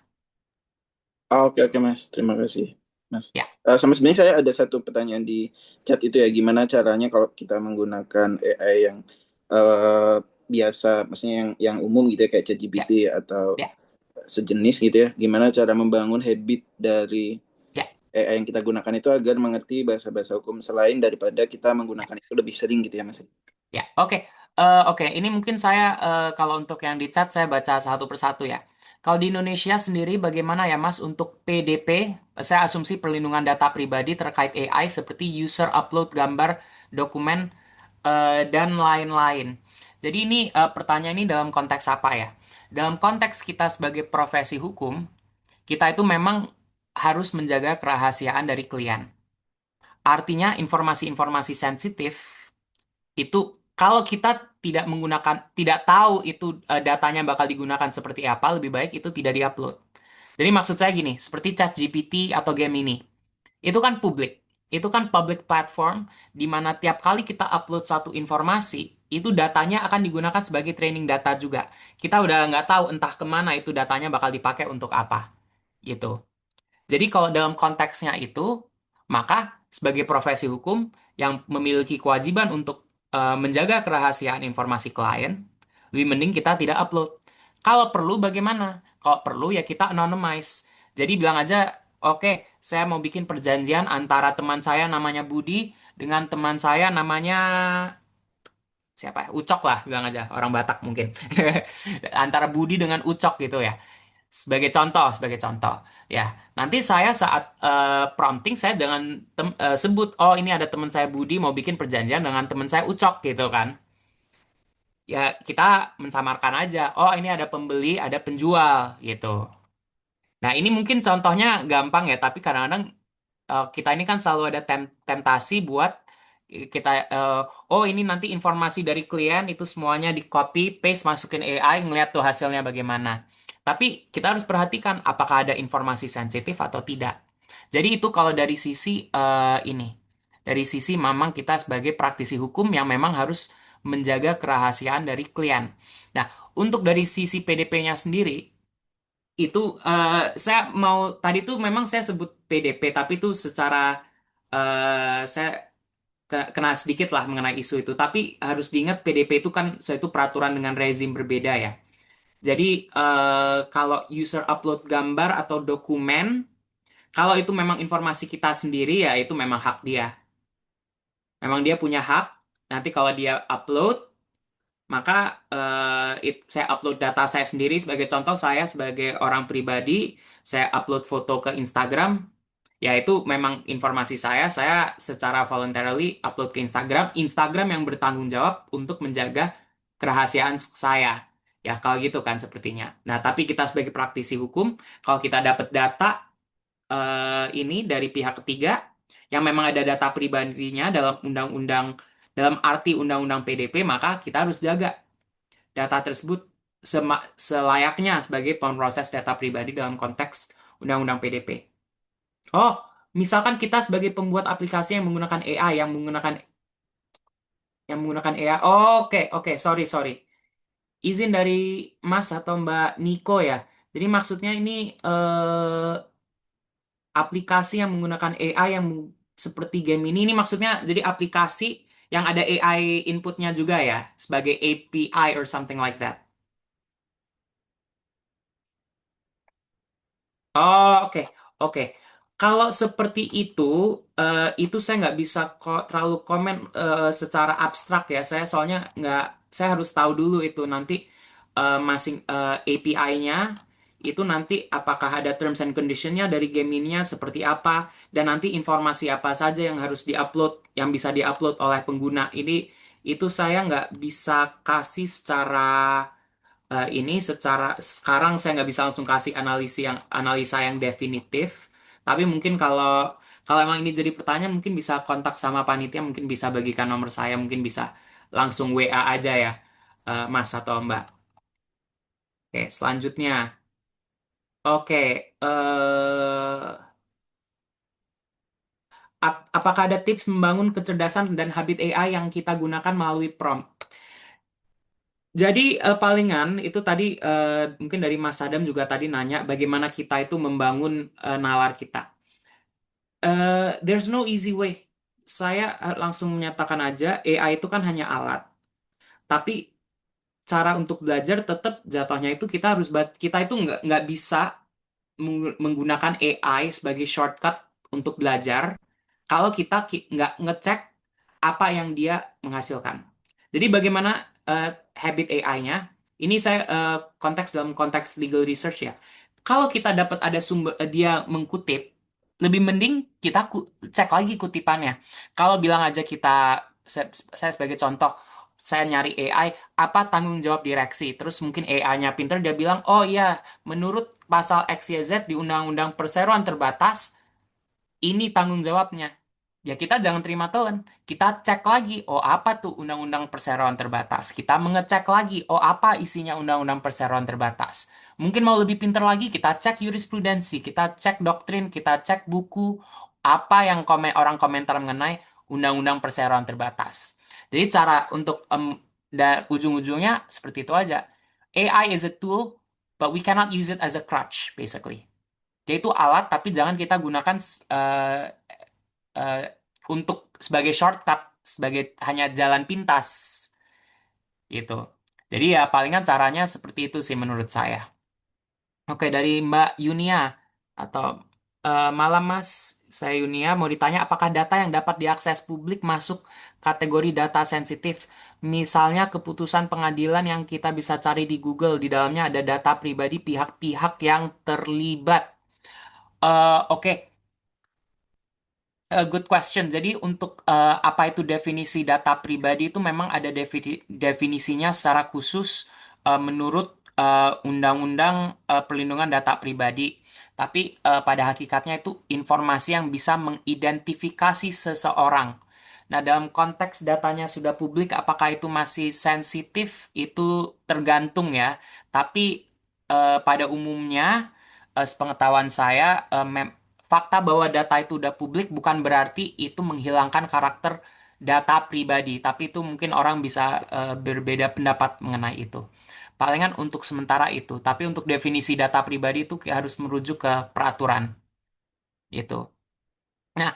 Oke oke Mas, terima kasih Mas. Ya. Sama sebenarnya saya ada satu pertanyaan di chat itu ya, gimana caranya kalau kita menggunakan AI yang biasa, maksudnya yang umum gitu ya, kayak Ya. ChatGPT atau Ya. sejenis gitu ya, gimana cara membangun habit dari Ya. AI yang kita gunakan itu agar mengerti bahasa-bahasa hukum selain daripada kita menggunakan itu lebih sering gitu ya Mas. Ya, oke. Oke, ini mungkin saya kalau untuk yang di chat saya baca satu persatu ya. Kalau di Indonesia sendiri bagaimana ya Mas untuk PDP? Saya asumsi perlindungan data pribadi terkait AI seperti user upload gambar, dokumen dan lain-lain. Jadi ini pertanyaan ini dalam konteks apa ya? Dalam konteks kita sebagai profesi hukum, kita itu memang harus menjaga kerahasiaan dari klien. Artinya informasi-informasi sensitif itu kalau kita tidak tahu itu datanya bakal digunakan seperti apa, lebih baik itu tidak diupload. Jadi maksud saya gini, seperti ChatGPT atau Gemini, itu kan publik, itu kan public platform di mana tiap kali kita upload suatu informasi, itu datanya akan digunakan sebagai training data juga. Kita udah nggak tahu entah kemana itu datanya bakal dipakai untuk apa, gitu. Jadi kalau dalam konteksnya itu, maka sebagai profesi hukum yang memiliki kewajiban untuk menjaga kerahasiaan informasi klien, lebih mending kita tidak upload. Kalau perlu bagaimana? Kalau perlu ya kita anonymize. Jadi bilang aja, oke, saya mau bikin perjanjian antara teman saya namanya Budi dengan teman saya namanya siapa ya? Ucok lah, bilang aja orang Batak mungkin. Antara Budi dengan Ucok gitu ya. Sebagai contoh, ya. Nanti saya saat prompting saya jangan sebut, oh ini ada teman saya Budi mau bikin perjanjian dengan teman saya Ucok gitu kan. Ya kita mensamarkan aja, oh ini ada pembeli, ada penjual gitu. Nah ini mungkin contohnya gampang ya, tapi kadang-kadang kita ini kan selalu ada temptasi buat kita oh ini nanti informasi dari klien itu semuanya di copy paste masukin AI ngeliat tuh hasilnya bagaimana. Tapi kita harus perhatikan apakah ada informasi sensitif atau tidak. Jadi itu kalau dari sisi ini, dari sisi memang kita sebagai praktisi hukum yang memang harus menjaga kerahasiaan dari klien. Nah, untuk dari sisi PDP-nya sendiri, itu saya mau tadi tuh memang saya sebut PDP tapi itu secara saya kena sedikit lah mengenai isu itu tapi harus diingat PDP itu kan suatu peraturan dengan rezim berbeda ya. Jadi kalau user upload gambar atau dokumen, kalau itu memang informasi kita sendiri ya itu memang hak dia, memang dia punya hak. Nanti kalau dia upload, maka saya upload data saya sendiri. Sebagai contoh, saya sebagai orang pribadi, saya upload foto ke Instagram, Ya itu memang informasi saya secara voluntarily upload ke Instagram, Instagram yang bertanggung jawab untuk menjaga kerahasiaan saya. Ya kalau gitu kan sepertinya. Nah tapi kita sebagai praktisi hukum, kalau kita dapat data ini dari pihak ketiga, yang memang ada data pribadinya dalam undang-undang, dalam arti undang-undang PDP, maka kita harus jaga data tersebut selayaknya sebagai pemroses data pribadi dalam konteks undang-undang PDP. Oh, misalkan kita sebagai pembuat aplikasi yang menggunakan AI, yang menggunakan AI. Oke, oke, sorry, sorry. Izin dari Mas atau Mbak Niko ya. Jadi maksudnya ini aplikasi yang menggunakan AI yang seperti game ini maksudnya jadi aplikasi yang ada AI inputnya juga ya, sebagai API or something like that. Oh, oke, oke. Kalau seperti itu saya nggak bisa kok terlalu komen secara abstrak ya. Saya soalnya nggak, saya harus tahu dulu itu nanti masing API-nya itu nanti apakah ada terms and condition-nya dari game ininya seperti apa, dan nanti informasi apa saja yang harus diupload, yang bisa diupload oleh pengguna. Itu saya nggak bisa kasih secara ini secara sekarang saya nggak bisa langsung kasih analisa yang definitif, tapi mungkin kalau kalau emang ini jadi pertanyaan mungkin bisa kontak sama panitia, mungkin bisa bagikan nomor saya, mungkin bisa langsung WA aja ya, Mas atau Mbak. Oke, selanjutnya. Oke, apakah ada tips membangun kecerdasan dan habit AI yang kita gunakan melalui prompt? Jadi palingan itu tadi mungkin dari Mas Adam juga tadi nanya bagaimana kita itu membangun nalar kita. There's no easy way. Saya langsung menyatakan aja AI itu kan hanya alat. Tapi cara untuk belajar tetap jatuhnya itu kita itu nggak bisa menggunakan AI sebagai shortcut untuk belajar kalau kita nggak ngecek apa yang dia menghasilkan. Jadi bagaimana habit AI-nya? Ini saya konteks dalam konteks legal research ya. Kalau kita dapat ada sumber dia mengkutip, lebih mending kita cek lagi kutipannya. Kalau bilang aja saya sebagai contoh, saya nyari AI, apa tanggung jawab direksi? Terus mungkin AI-nya pinter, dia bilang, oh iya, menurut pasal XYZ di Undang-Undang Perseroan Terbatas, ini tanggung jawabnya. Ya kita jangan terima telan. Kita cek lagi, oh apa tuh Undang-Undang Perseroan Terbatas. Kita mengecek lagi, oh apa isinya Undang-Undang Perseroan Terbatas. Mungkin mau lebih pintar lagi, kita cek jurisprudensi, kita cek doktrin, kita cek buku, apa yang orang komentar mengenai Undang-Undang Perseroan Terbatas. Jadi cara untuk ujung-ujungnya seperti itu aja. AI is a tool, but we cannot use it as a crutch, basically. Dia itu alat, tapi jangan kita gunakan eh, untuk sebagai shortcut, sebagai hanya jalan pintas, gitu. Jadi ya palingan caranya seperti itu sih menurut saya. Oke, dari Mbak Yunia atau malam Mas, saya Yunia mau ditanya apakah data yang dapat diakses publik masuk kategori data sensitif? Misalnya keputusan pengadilan yang kita bisa cari di Google, di dalamnya ada data pribadi pihak-pihak yang terlibat. Oke, good question. Jadi untuk apa itu definisi data pribadi itu memang ada definisinya secara khusus menurut Undang-Undang Perlindungan Data Pribadi. Tapi pada hakikatnya itu informasi yang bisa mengidentifikasi seseorang. Nah, dalam konteks datanya sudah publik, apakah itu masih sensitif? Itu tergantung ya. Tapi pada umumnya, sepengetahuan saya, fakta bahwa data itu udah publik bukan berarti itu menghilangkan karakter data pribadi, tapi itu mungkin orang bisa berbeda pendapat mengenai itu. Palingan untuk sementara itu, tapi untuk definisi data pribadi itu harus merujuk ke peraturan itu. Nah,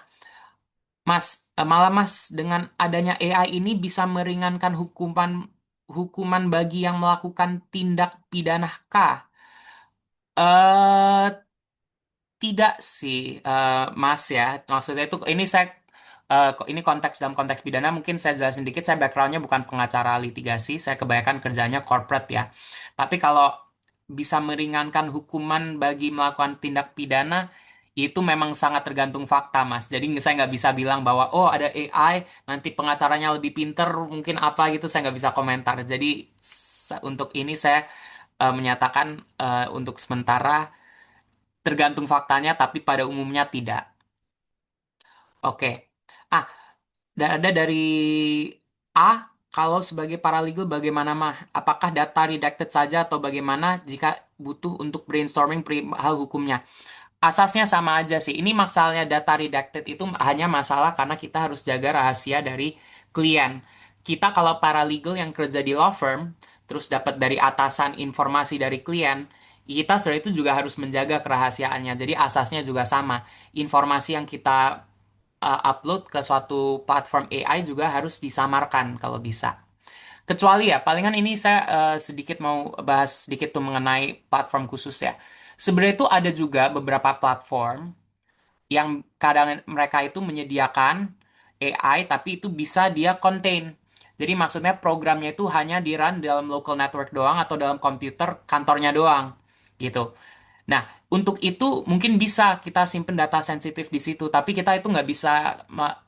Mas, malah Mas dengan adanya AI ini bisa meringankan hukuman hukuman bagi yang melakukan tindak pidana K. Eh Tidak sih, Mas ya. Maksudnya itu ini konteks dalam konteks pidana mungkin saya jelasin dikit. Saya backgroundnya bukan pengacara litigasi. Saya kebanyakan kerjanya corporate ya. Tapi kalau bisa meringankan hukuman bagi melakukan tindak pidana, itu memang sangat tergantung fakta, Mas. Jadi saya nggak bisa bilang bahwa, oh ada AI, nanti pengacaranya lebih pinter, mungkin apa gitu, saya nggak bisa komentar. Jadi untuk ini saya menyatakan untuk sementara tergantung faktanya, tapi pada umumnya tidak. Oke. Ah, ada dari A, kalau sebagai paralegal bagaimana mah? Apakah data redacted saja atau bagaimana jika butuh untuk brainstorming hal hukumnya? Asasnya sama aja sih. Ini masalahnya data redacted itu hanya masalah karena kita harus jaga rahasia dari klien. Kita kalau paralegal yang kerja di law firm, terus dapat dari atasan informasi dari klien, kita sebenarnya itu juga harus menjaga kerahasiaannya. Jadi asasnya juga sama. Informasi yang kita upload ke suatu platform AI juga harus disamarkan kalau bisa. Kecuali ya, palingan ini saya sedikit mau bahas sedikit tuh mengenai platform khusus ya. Sebenarnya itu ada juga beberapa platform yang kadang mereka itu menyediakan AI tapi itu bisa dia contain. Jadi maksudnya programnya itu hanya di run dalam local network doang atau dalam komputer kantornya doang gitu. Nah, untuk itu mungkin bisa kita simpen data sensitif di situ, tapi kita itu nggak bisa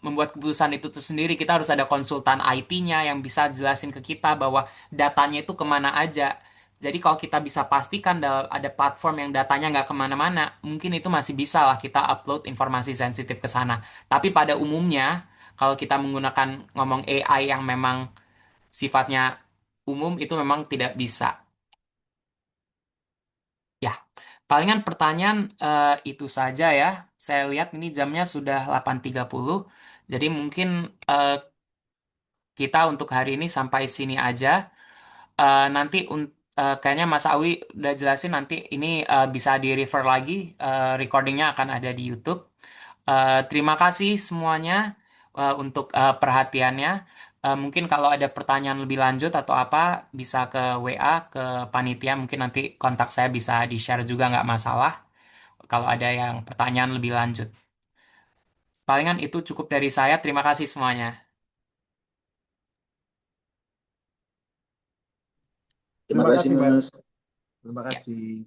membuat keputusan itu tuh sendiri. Kita harus ada konsultan IT-nya yang bisa jelasin ke kita bahwa datanya itu kemana aja. Jadi kalau kita bisa pastikan ada platform yang datanya nggak kemana-mana, mungkin itu masih bisa lah kita upload informasi sensitif ke sana. Tapi pada umumnya, kalau kita menggunakan ngomong AI yang memang sifatnya umum, itu memang tidak bisa. Ya, palingan pertanyaan itu saja ya. Saya lihat ini jamnya sudah 8.30. Jadi mungkin eh, kita untuk hari ini sampai sini aja. Nanti kayaknya Mas Awi udah jelasin nanti ini bisa di-refer lagi. Recordingnya akan ada di YouTube. Terima kasih semuanya untuk perhatiannya. Mungkin kalau ada pertanyaan lebih lanjut atau apa, bisa ke WA, ke panitia. Mungkin nanti kontak saya bisa di-share juga nggak masalah. Kalau ada yang pertanyaan lebih lanjut. Palingan itu cukup dari saya. Terima kasih semuanya. Terima Terima kasih, kasih, Mas. Mas. Terima Ya, kasih.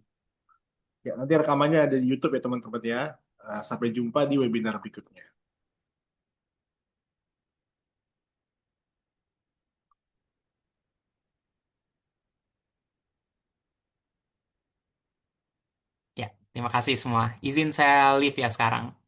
Ya, nanti rekamannya ada di YouTube ya, teman-teman ya. Sampai jumpa di webinar berikutnya. ya. Terima kasih semua. Izin saya live ya sekarang.